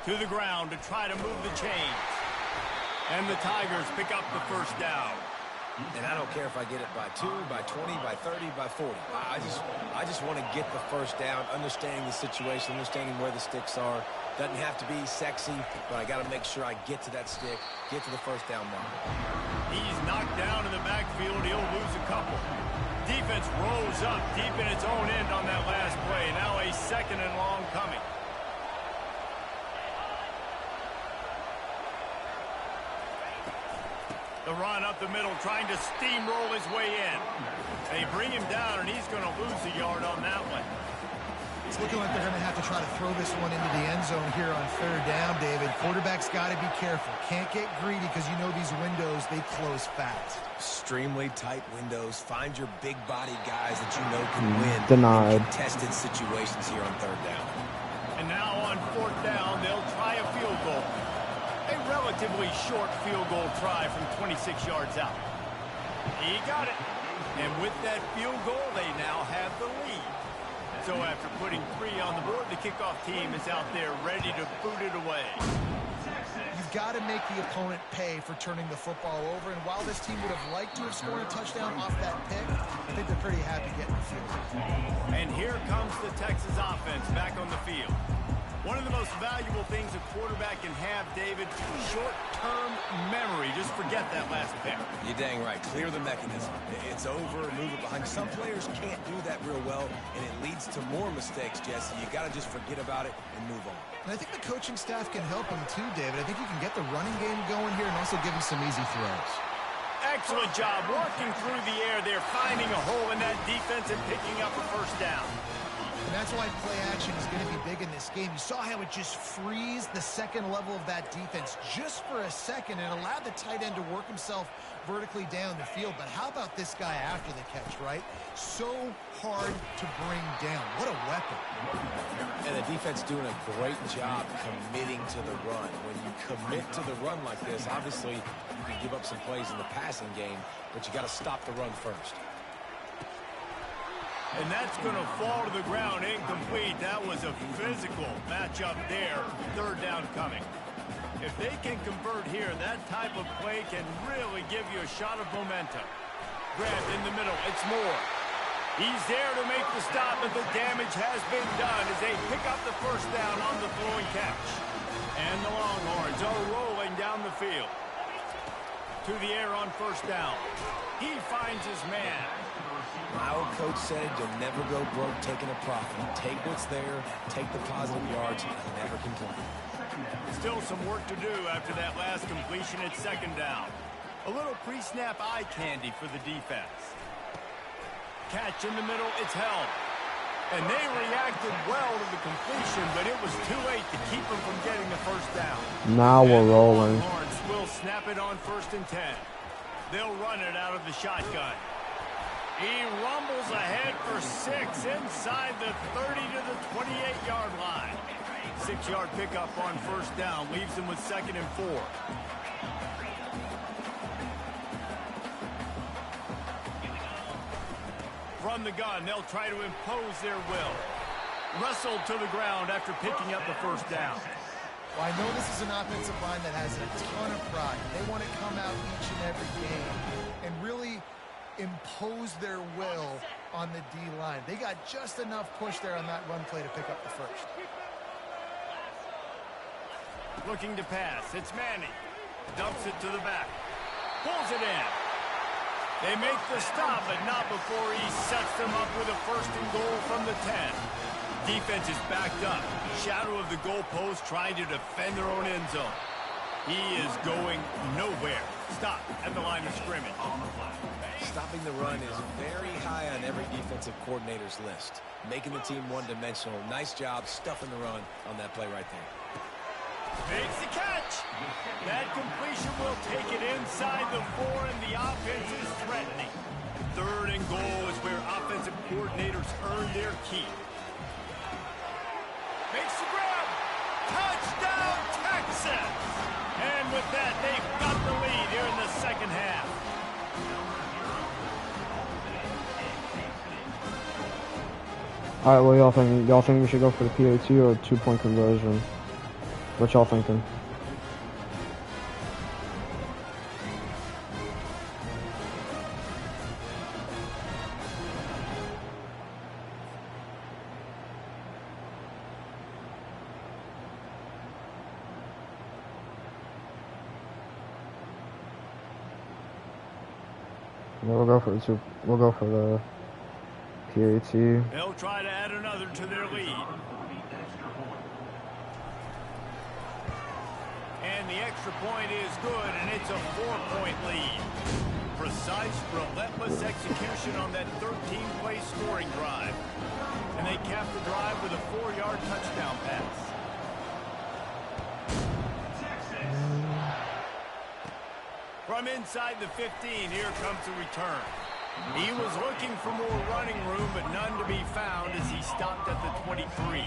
To the ground to try to move the chains. And the Tigers pick up the first down. And I don't care if I get it by 2, by 20, by 30, by 40. I just want to get the first down, understanding the situation, understanding where the sticks are. Doesn't have to be sexy, but I got to make sure I get to that stick, get to the first down mark. He's knocked down in the backfield. He'll lose a couple. Defense rose up deep in its own end on that last play. Now a 2nd and long coming. The run up the middle, trying to steamroll his way in. They bring him down, and he's going to lose a yard on that one. It's looking like they're going to have to try to throw this one into the end zone here on 3rd down, David. Quarterback's got to be careful. Can't get greedy because you know these windows, they close fast. Extremely tight windows. Find your big body guys that you know can win Denied. in contested situations here on 3rd down. And now on 4th down, they'll try a field goal. A relatively short field goal try from 26 yards out. He got it. And with that field goal, they now have the lead. So after putting 3 on the board, the kickoff team is out there ready to boot it away. You've got to make the opponent pay for turning the football over. And while this team would have liked to have scored a touchdown off that pick, I think they're pretty happy getting the field goal. And here comes the Texas offense back on the field. One of the most valuable things a quarterback can have, David, short-term memory. Just forget that last pick. You're dang right. Clear the mechanism. It's over, move it behind. Some players can't do that real well, and it leads to more mistakes, Jesse. You got to just forget about it and move on. And I think the coaching staff can help him too, David. I think you can get the running game going here and also give him some easy throws. Excellent job working through the air there, finding a hole in that defense and picking up a first down. And that's why play action is going to be big in this game. You saw how it just frees the second level of that defense just for a second and allowed the tight end to work himself vertically down the field. But how about this guy after the catch, right? So hard to bring down. What a weapon. And the defense doing a great job committing to the run. When you commit to the run like this, obviously you can give up some plays in the passing game, but you got to stop the run first. And that's going to fall to the ground incomplete. That was a physical matchup there. 3rd down coming. If they can convert here, that type of play can really give you a shot of momentum. Grabbed in the middle. It's Moore. He's there to make the stop, but the damage has been done as they pick up the first down on the throwing catch. And the Longhorns are rolling down the field. To the air on 1st down. He finds his man. My old coach said you'll never go broke taking a profit. Take what's there, take the positive yards, and never complain. Still some work to do after that last completion at 2nd down. A little pre-snap eye candy for the defense. Catch in the middle, it's held. And they reacted well to the completion, but it was too late to keep them from getting the first down. Now we're rolling. The Longhorns will snap it on 1st and 10. They'll run it out of the shotgun. He rumbles ahead for 6 inside the 30 to the 28-yard line. 6-yard pickup on 1st down leaves him with 2nd and 4. From the gun, they'll try to impose their will. Wrestled to the ground after picking up the first down. Well, I know this is an offensive line that has a ton of pride. They want to come out each and every game and really impose their will on the D-line. They got just enough push there on that run play to pick up the first. Looking to pass. It's Manning. Dumps it to the back. Pulls it in. They make the stop, but not before he sets them up with a 1st and goal from the 10. Defense is backed up. Shadow of the goalpost trying to defend their own end zone. He is going nowhere. Stop at the line of scrimmage. Stopping the run is very high on every defensive coordinator's list. Making the team one-dimensional. Nice job stuffing the run on that play right there. Makes the catch. That completion will take it inside the 4, and the offense is threatening. 3rd and goal is where offensive coordinators earn their keep. with that, they've got the lead here in the second half. All right, what y'all think? Y'all think we should go for the PAT or 2-point conversion? What y'all thinking? Yeah, we'll go for the PAT. They'll try to add another to their lead. And the extra point is good, and it's a 4-point lead. Precise, relentless execution on that 13-play scoring drive. And they cap the drive with a 4-yard touchdown pass. From inside the 15, here comes the return. He was looking for more running room, but none to be found as he stopped at the 23.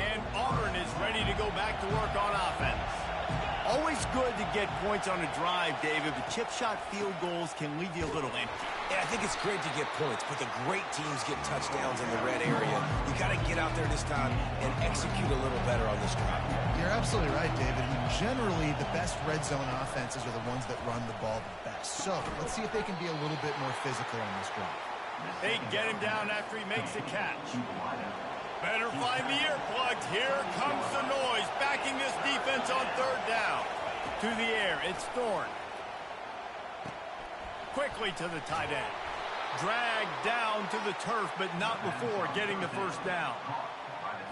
And Auburn is ready to go back to work on offense. Always good to get points on a drive, David, but chip shot field goals can leave you a little empty. Yeah, I think it's great to get points, but the great teams get touchdowns in the red area. You got to get out there this time and execute a little better on this drive. You're absolutely right, David. I mean, generally, the best red zone offenses are the ones that run the ball the best. So let's see if they can be a little bit more physical on this drive. They get him down after he makes the catch. Better find the earplugs. Here comes the noise, backing this defense on third down. To the air, it's Thorne. Quickly to the tight end. Dragged down to the turf, but not before getting the first down.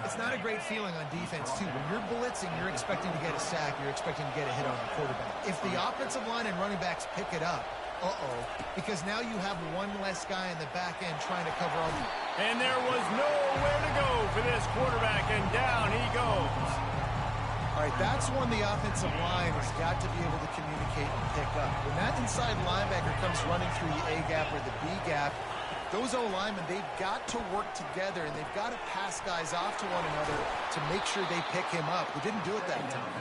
It's not a great feeling on defense, too. When you're blitzing, you're expecting to get a sack. You're expecting to get a hit on the quarterback. If the offensive line and running backs pick it up, because now you have one less guy in the back end trying to cover all the... And there was nowhere to go for this quarterback, and down he goes. All right, that's when the offensive line has got to be able to communicate and pick up. When that inside linebacker comes running through the A gap or the B gap, those O-linemen, they've got to work together, and they've got to pass guys off to one another to make sure they pick him up. They didn't do it that time.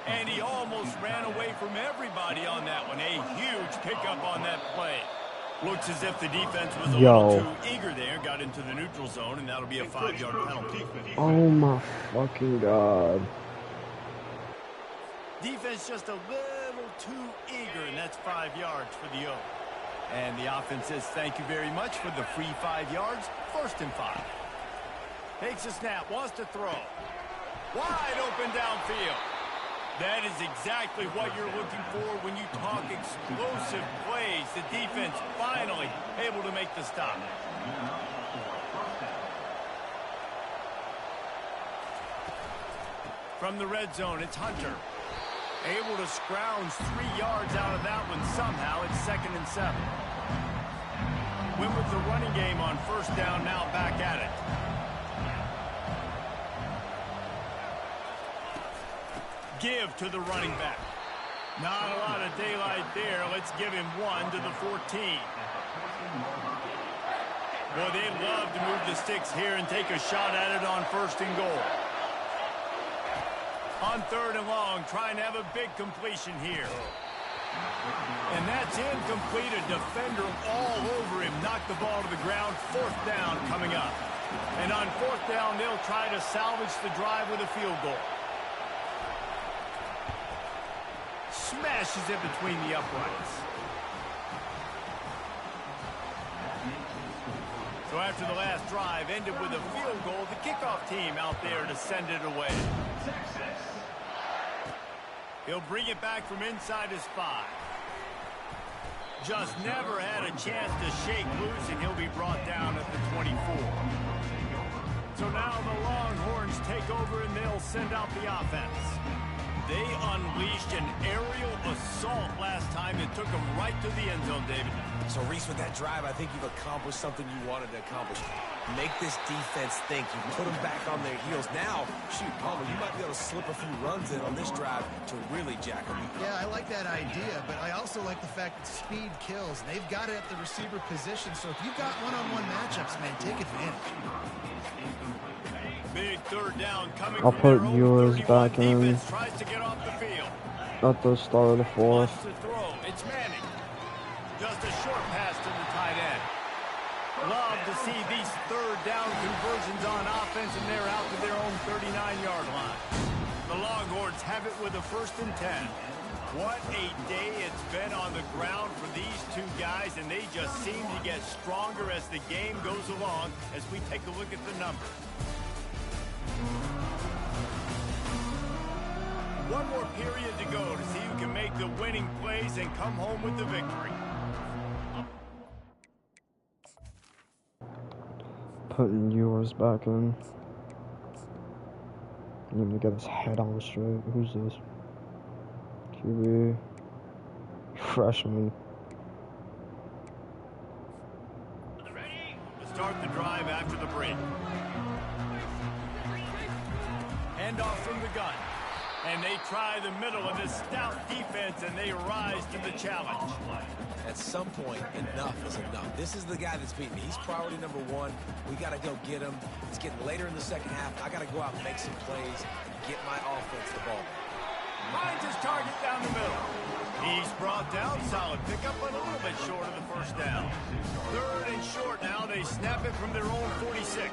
And he almost ran away from everybody on that one. A huge pickup on that play. Looks as if the defense was a little too eager there. Got into the neutral zone, and that'll be a 5-yard penalty. Oh, my fucking God. Defense just a little too eager, and that's 5 yards for the O. And the offense says thank you very much for the free 5 yards. 1st and 5. Takes a snap, wants to throw. Wide open downfield. That is exactly what you're looking for when you talk explosive plays. The defense finally able to make the stop. From the red zone, it's Hunter. Able to scrounge 3 yards out of that one somehow. It's 2nd and 7. Went with the running game on 1st down, now back at it. Give to the running back. Not a lot of daylight there. Let's give him 1 to the 14. Boy, they love to move the sticks here and take a shot at it on 1st and goal. On 3rd and long, trying to have a big completion here. And that's incomplete. A defender all over him. Knocked the ball to the ground. 4th down coming up. And on 4th down, they'll try to salvage the drive with a field goal. Smashes it between the uprights. So after the last drive ended with a field goal, the kickoff team out there to send it away. He'll bring it back from inside his 5. Just never had a chance to shake loose, and he'll be brought down at the 24. So now the Longhorns take over, and they'll send out the offense. They unleashed an aerial assault last time and took them right to the end zone, David. So, Reese, with that drive, I think you've accomplished something you wanted to accomplish. Make this defense think. You put them back on their heels. Now, shoot, Palmer, you might be able to slip a few runs in on this drive to really jack them. Yeah, I like that idea, but I also like the fact that speed kills. They've got it at the receiver position, so if you've got one-on-one matchups, man, take advantage. Big 3rd down coming I'll from put their own yours 31. back in. Defense tries to get off the field. at the start of the fourth. Wants to throw. It's Manning. Just a short pass to the tight end. Love to see these third down conversions on offense, and they're out to their own 39-yard line. The Longhorns have it with a 1st and 10. What a day it's been on the ground for these two guys, and they just seem to get stronger as the game goes along as we take a look at the numbers. One more period to go to see who can make the winning plays and come home with the victory. Putting yours back in. Need to get his head on straight. Who's this? QB. Freshman. Ready to start the drive after the break. Hand off from the gun. And they try the middle of this stout defense, and they rise to the challenge. At some point, enough is enough. This is the guy that's beaten me. He's priority number 1. We got to go get him. It's getting later in the second half. I got to go out and make some plays and get my offense the ball. Finds his target down the middle. He's brought down. Solid pickup, but a little bit short of the 1st down. 3rd and short now. They snap it from their own 46.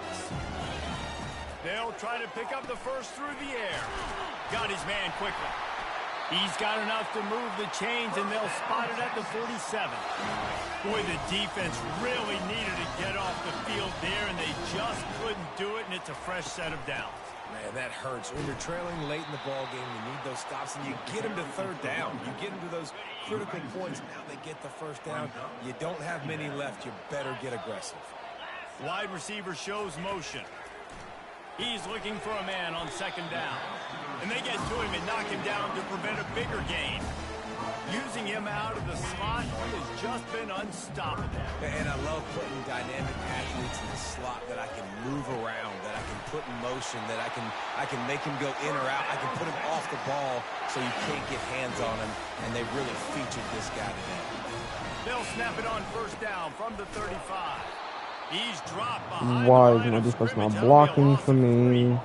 They'll try to pick up the 1st through the air. Got his man quickly. He's got enough to move the chains, and they'll spot it at the 47. Boy, the defense really needed to get off the field there, and they just couldn't do it, and it's a fresh set of downs. Man, that hurts. When you're trailing late in the ball game, you need those stops, and you get them to 3rd down. You get them to those critical points. Now they get the 1st down. You don't have many left. You better get aggressive. Wide receiver shows motion. He's looking for a man on 2nd down. And they get to him and knock him down to prevent a bigger gain. Using him out of the slot, he has just been unstoppable. And I love putting dynamic athletes in the slot that I can move around, that I can put in motion, that I can make him go in or out. I can put him off the ball so you can't get hands on him. And they really featured this guy today. They'll snap it on 1st down from the 35. He's dropped behind. Why is my defense not blocking for me?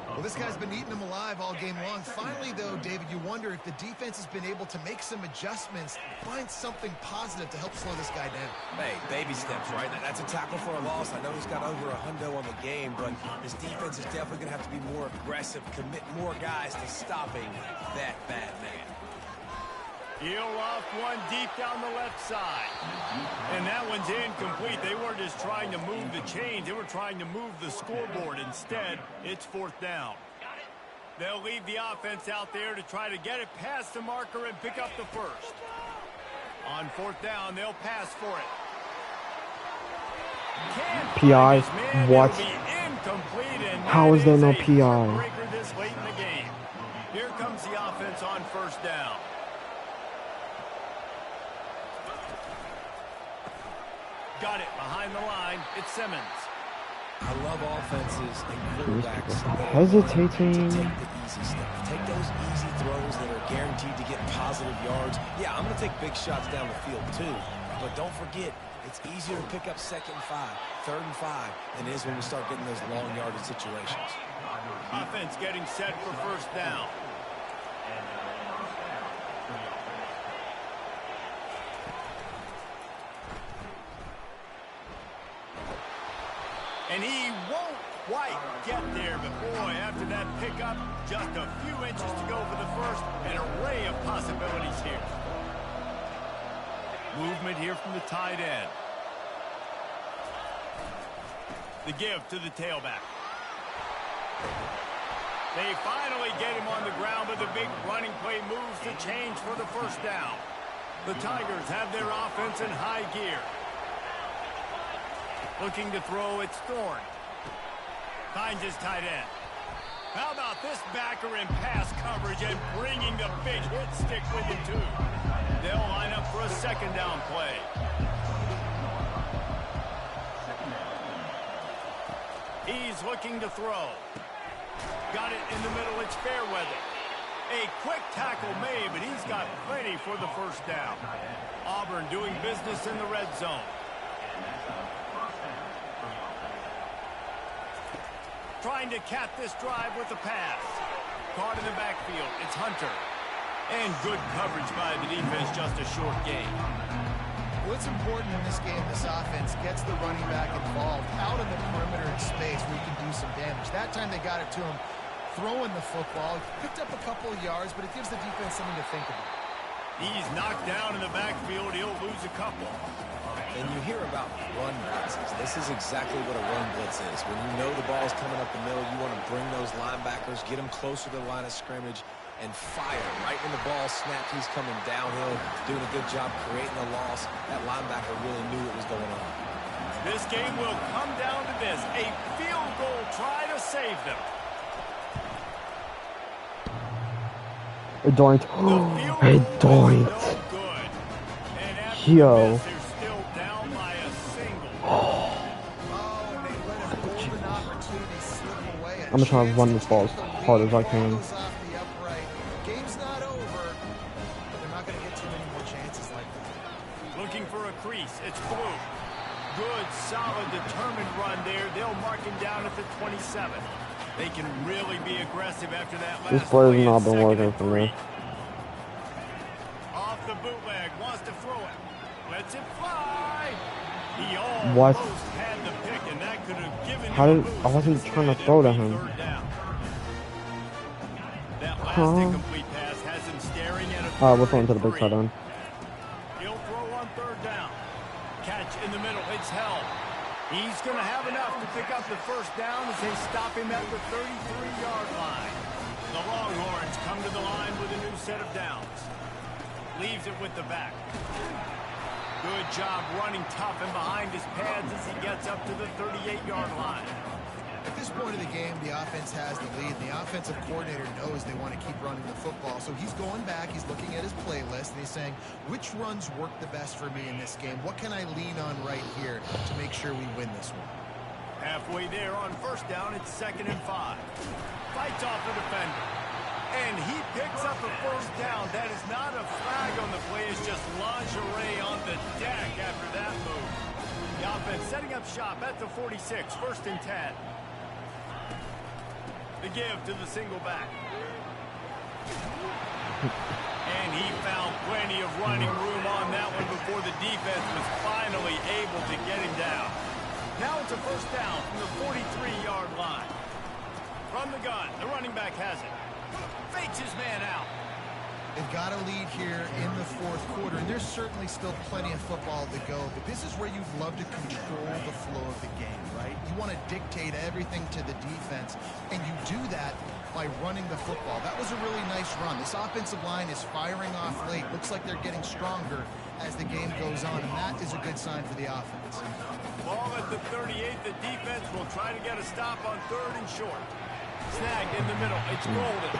Well, this guy's been eating them alive all game long. Finally, though, David, you wonder if the defense has been able to make some adjustments, find something positive to help slow this guy down. Hey, baby steps, right? That's a tackle for a loss. I know he's got over $100 on the game, but his defense is definitely going to have to be more aggressive, commit more guys to stopping that bad man. He'll off one deep down the left side. And that one's incomplete. They weren't just trying to move the chains. They were trying to move the scoreboard. Instead, it's 4th down. They'll leave the offense out there to try to get it past the marker and pick up the 1st. On 4th down, they'll pass for it. PI? What? How is there no PI? This late in the game. Here comes the offense on 1st down. Got it behind the line. It's Simmons. I love offenses and quarterbacks hesitating. to take the easy stuff. Take those easy throws that are guaranteed to get positive yards. Yeah, I'm going to take big shots down the field too. But don't forget, it's easier to pick up 2nd and 5, 3rd and 5 than it is when we start getting those long yardage situations. Offense getting set for 1st down. And he won't quite get there, but boy, after that pickup, just a few inches to go for the 1st. An array of possibilities here. Movement here from the tight end. The give to the tailback. They finally get him on the ground, but the big running play moves the change for the 1st down. The Tigers have their offense in high gear. Looking to throw, it's Thorne. Finds his tight end. How about this backer in pass coverage and bringing the big hit stick with him too. They'll line up for a 2nd down play. He's looking to throw. Got it in the middle, it's Fairweather. A quick tackle made, but he's got plenty for the 1st down. Auburn doing business in the red zone. Trying to cap this drive with the pass. Caught in the backfield. It's Hunter. And good coverage by the defense, just a short gain. What's important in this game, this offense gets the running back involved out in the perimeter in space where he can do some damage. That time they got it to him throwing the football. Picked up a couple of yards, but it gives the defense something to think about. He's knocked down in the backfield. He'll lose a couple. And you hear about run blitzes. This is exactly what a run blitz is. When you know the ball's coming up the middle, you want to bring those linebackers, get them closer to the line of scrimmage, and fire. Right when the ball snapped, he's coming downhill, doing a good job creating a loss. That linebacker really knew what was going on. This game will come down to this. A field goal try to save them. A doink. A doink. Yo. I'm gonna try to run this ball as hard as I can. Game's not over, but they're not gonna get too many more chances like that. Looking for a crease. It's blue. Good, solid, determined run there. They'll mark him down at the 27. They can really be aggressive after that last. This play's not been working for me. Off the bootleg, wants to throw it. Lets it fly. He What? almost had the pick, and that could have given How him did a boost. I wasn't trying to throw to him? That last incomplete pass has him staring at a Alright, we're throwing to the big side end. He'll throw on third down. Catch in the middle. It's held. He's going to have enough to pick up the first down as they stop him at the 33-yard line. The Longhorns come to the line with a new set of downs. Leaves it with the back. Good job running tough and behind his pads as he gets up to the 38-yard line. At this point of the game, the offense has the lead. The offensive coordinator knows they want to keep running the football. So he's going back, he's looking at his playlist, and he's saying, which runs work the best for me in this game? What can I lean on right here to make sure we win this one? Halfway there on first down, it's 2nd and 5. Fights off the defender. And he picks up a first down. That is not a flag on the play. It's just lingerie on the deck after that move. The offense setting up shop at the 46, 1st and 10. The give to the single back. And he found plenty of running room on that one before the defense was finally able to get him down. Now it's a first down from the 43-yard line. From the gun, the running back has it. Fakes his man out. They've got a lead here in the fourth quarter, and there's certainly still plenty of football to go, but this is where you'd love to control the flow of the game, right? You want to dictate everything to the defense, and you do that by running the football. That was a really nice run. This offensive line is firing off late. Looks like they're getting stronger as the game goes on, and that is a good sign for the offense. Ball at the 38. The defense will try to get a stop on 3rd and short. Snagged in the middle. It's Golden.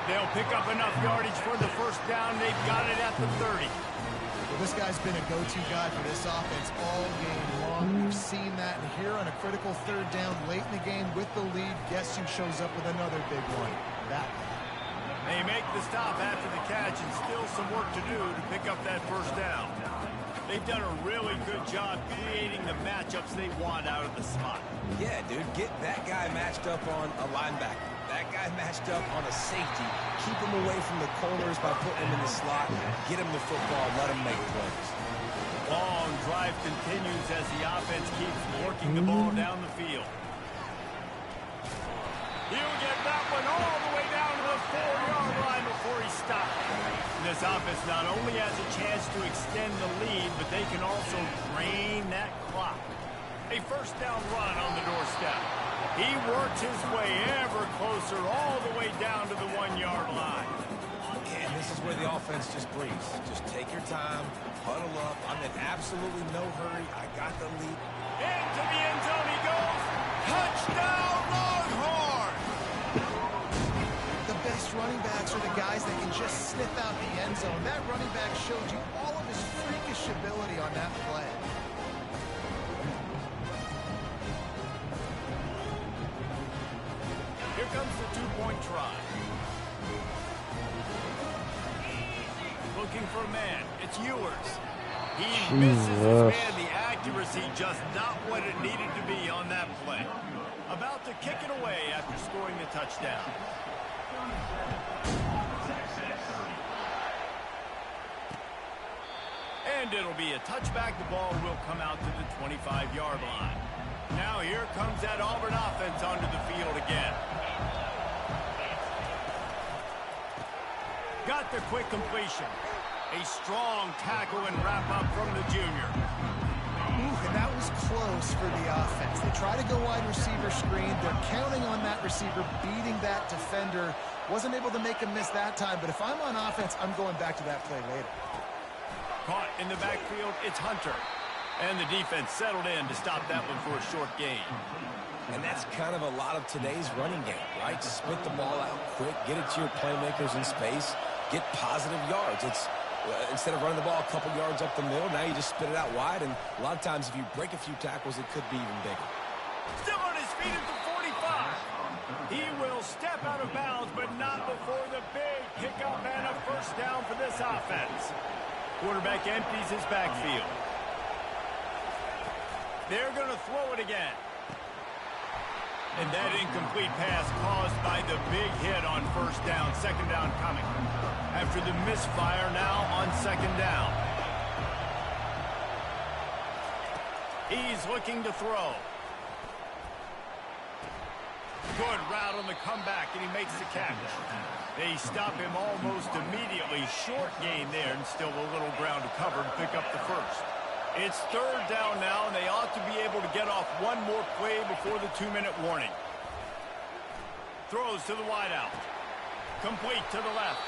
They'll pick up enough yardage for the first down. They've got it at the 30. Well, this guy's been a go-to guy for this offense all game long. We've seen that, and here on a critical 3rd down late in the game with the lead, guess who shows up with another big one? That one. They make the stop after the catch, and still some work to do to pick up that first down. They've done a really good job creating the matchups they want out of the slot. Yeah, dude, get that guy matched up on a linebacker. That guy matched up on a safety. Keep him away from the corners by putting him in the slot. Get him the football. Let him make plays. Long drive continues as the offense keeps working the ball down the field. He'll get that one all the way down to the 4-yard line before he stops. This offense not only has a chance to extend the lead, but they can also drain that clock. A first down run on the doorstep. He works his way ever closer all the way down to the 1-yard line. And this is where the offense just breathes. Just take your time, huddle up. I'm in absolutely no hurry. I got the lead. Into the end zone he goes. Touchdown, Longhorn! The best running backs are the guys that can just sniff out the end zone. That running back showed you all of his freakish ability on that play. Here comes the 2-point try. Looking for a man. It's Ewers. He misses his man. The accuracy just not what it needed to be on that play. About to kick it away after scoring the touchdown. And it'll be a touchback. The ball will come out to the 25-yard line. Now here comes that Auburn offense onto the field again. Got the quick completion. A strong tackle and wrap-up from the junior. Ooh, and that was close for the offense. They try to go wide receiver screen. They're counting on that receiver beating that defender. Wasn't able to make him miss that time, but if I'm on offense, I'm going back to that play later. Caught in the backfield, it's Hunter. And the defense settled in to stop that one for a short gain. And that's kind of a lot of today's running game, right? Spit the ball out quick, get it to your playmakers in space, get positive yards. It's instead of running the ball a couple yards up the middle, now you just spit it out wide. And a lot of times if you break a few tackles, it could be even bigger. Still on his feet at the 45. He will step out of bounds, but not before the big pickup and a first down for this offense. Quarterback empties his backfield. They're going to throw it again. And that incomplete pass caused by the big hit on first down. Second down coming. After the misfire, now on second down. He's looking to throw. Good route on the comeback, and he makes the catch. They stop him almost immediately. Short gain there, and still a little ground to cover to pick up the first. It's third down now, and they ought to be able to get off one more play before the 2-minute warning. Throws to the wideout. Complete to the left.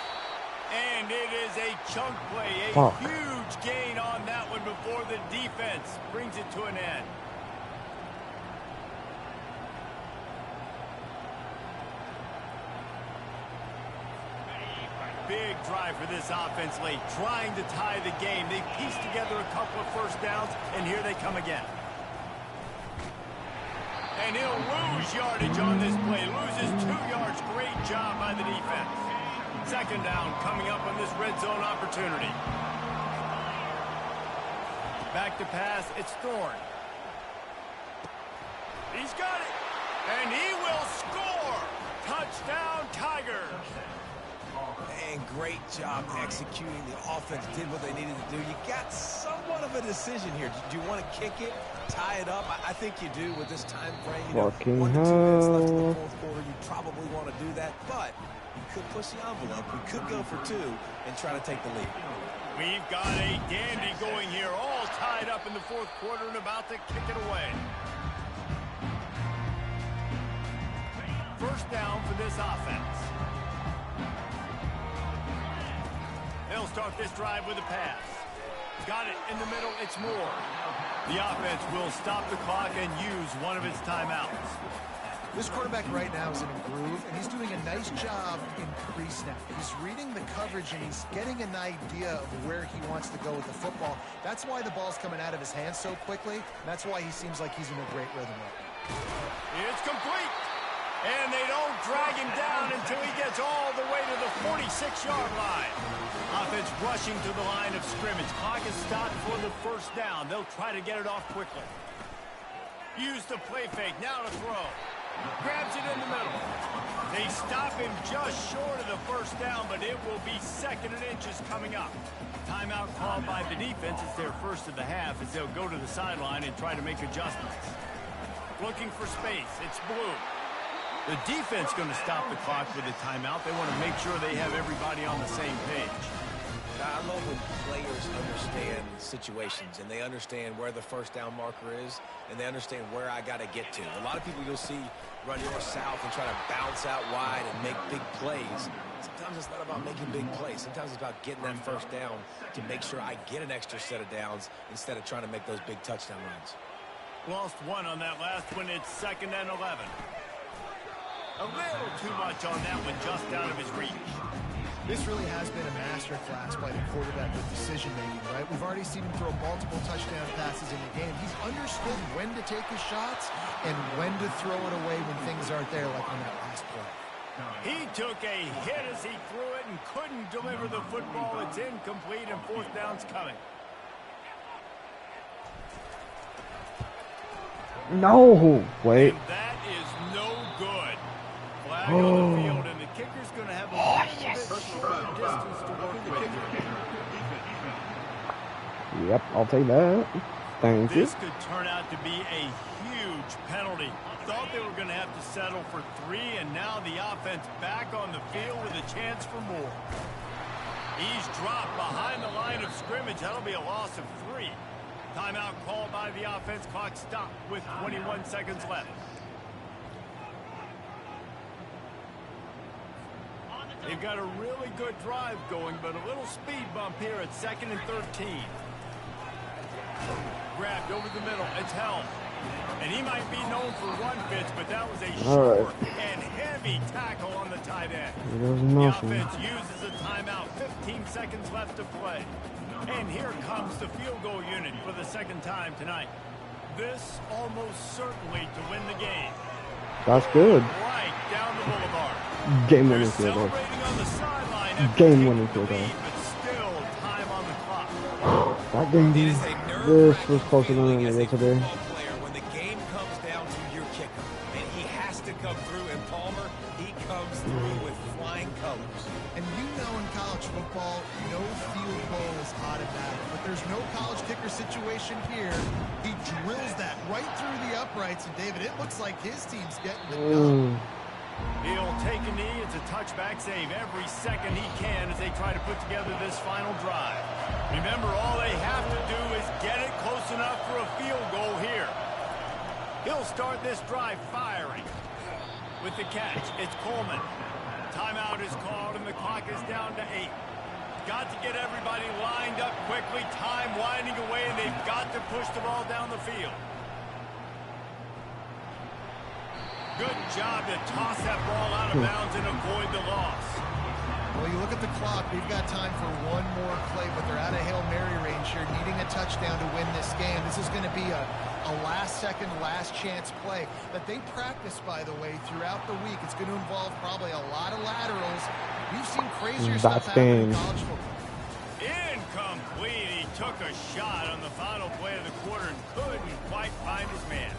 And it is a chunk play. A huge gain on that one before the defense brings it to an end. Big drive for this offense late, trying to tie the game. They pieced together a couple of first downs, and here they come again. And he'll lose yardage on this play. Loses 2 yards. Great job by the defense. Second down coming up on this red zone opportunity. Back to pass. It's Thorne. He's got it. And he will score. Touchdown, Tigers. And great job executing. The offense did what they needed to do. You got somewhat of a decision here. Do you want to kick it, tie it up? I think you do with this time frame. You know, 1 to 2 minutes left in the fourth quarter. You probably want to do that, but you could push the envelope. We could go for 2 and try to take the lead. We've got a dandy going here, all tied up in the fourth quarter and about to kick it away. First down for this offense. They'll start this drive with a pass. Got it in the middle. It's Moore. The offense will stop the clock and use one of its timeouts. This quarterback right now is in a groove, and he's doing a nice job in pre-snap. He's reading the coverage, and he's getting an idea of where he wants to go with the football. That's why the ball's coming out of his hands so quickly. That's why he seems like he's in a great rhythm right now. It's complete. And they don't drag him down until he gets all the way to the 46-yard line. Offense rushing to the line of scrimmage. Clock is stopped for the first down. They'll try to get it off quickly. Use the play fake. Now to throw. Grabs it in the middle. They stop him just short of the first down, but it will be second and inches coming up. Timeout called by the defense. It's their first of the half as they'll go to the sideline and try to make adjustments. Looking for space. It's Blue. The defense going to stop the clock with a timeout. They want to make sure they have everybody on the same page. I love when players understand situations and they understand where the first down marker is and they understand where I got to get to. A lot of people you'll see run north-south and try to bounce out wide and make big plays. Sometimes it's not about making big plays. Sometimes it's about getting that first down to make sure I get an extra set of downs instead of trying to make those big touchdown runs. Lost one on that last one. It's 2nd and 11. A little too much on that one, just out of his reach. This really has been a masterclass by the quarterback with decision-making, right? We've already seen him throw multiple touchdown passes in the game. He's understood when to take his shots and when to throw it away when things aren't there, like on that last play. He took a hit as he threw it and couldn't deliver the football. It's incomplete, and fourth down's coming. No, wait. And that is no good. Flag on the field, and the kicker's going to have a little bit shorter distance to work with. Yep, I'll take that. Thank you. This could turn out to be a huge penalty. Thought they were going to have to settle for 3, and now the offense back on the field with a chance for more. He's dropped behind the line of scrimmage. That'll be a loss of 3. Timeout called by the offense. Clock stopped with 21 seconds left. They've got a really good drive going, but a little speed bump here at 2nd and 13. Grabbed over the middle. It's held. And he might be known for run fits, but that was a short and heavy tackle on the tight end. The offense uses a timeout. 15 seconds left to play. And here comes the field goal unit for the 2nd time tonight. This almost certainly to win the game. That's good. Right down the boulevard. Game-winning field goal. Game-winning field goal. But still time on the clock. That game, this was closer than it is today. When the game comes down to your kicker, and he has to come through, and Palmer, he comes through with flying colors. And you know in college football, no field goal is automatic. But there's no college kicker situation here. He drills that right through the uprights. And, David, it looks like his team's getting it done. He'll take a knee. It's a touchback save every second he can as they try to put together this final drive. Remember, all they have to do is get it close enough for a field goal here. He'll start this drive firing. With the catch, it's Coleman. Timeout is called, and the clock is down to 8. Got to get everybody lined up quickly. Time winding away, and they've got to push the ball down the field. Good job to toss that ball out of bounds and avoid the loss. Well, you look at the clock. We've got time for one more play, but they're out of Hail Mary range here, needing a touchdown to win this game. This is going to be a last-second, last-chance play that they practice, by the way, throughout the week. It's going to involve probably a lot of laterals. We've seen crazier stuff happen in college football. Incomplete. He took a shot on the final play of the quarter and couldn't quite find his man.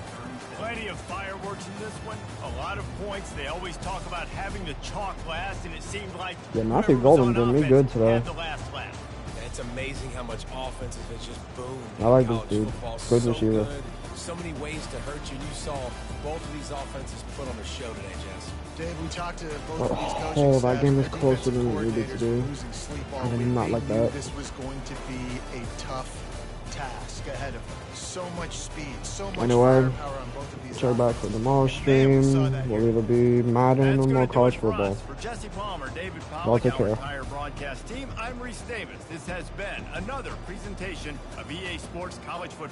Plenty of fireworks in this one. A lot of points. They always talk about having the chalk last, and it seemed like Matthew Golden did me good today. It's amazing how much offense is just boom. I like this dude. Good receiver. So many ways to hurt you. You saw both of these offenses put on a show today, Jess. Dave, we talked to both of these coaches. That game is closer than it needed to do. I did not like that. This was going to be a tough task ahead of them. So much speed, so much anyway, firepower on both of these. check back for tomorrow's stream. Will either be Madden or more college football. For Jesse Palmer, David Y'all take care. Entire broadcast team, I'm Reese Davis. This has been another presentation of EA Sports College Football.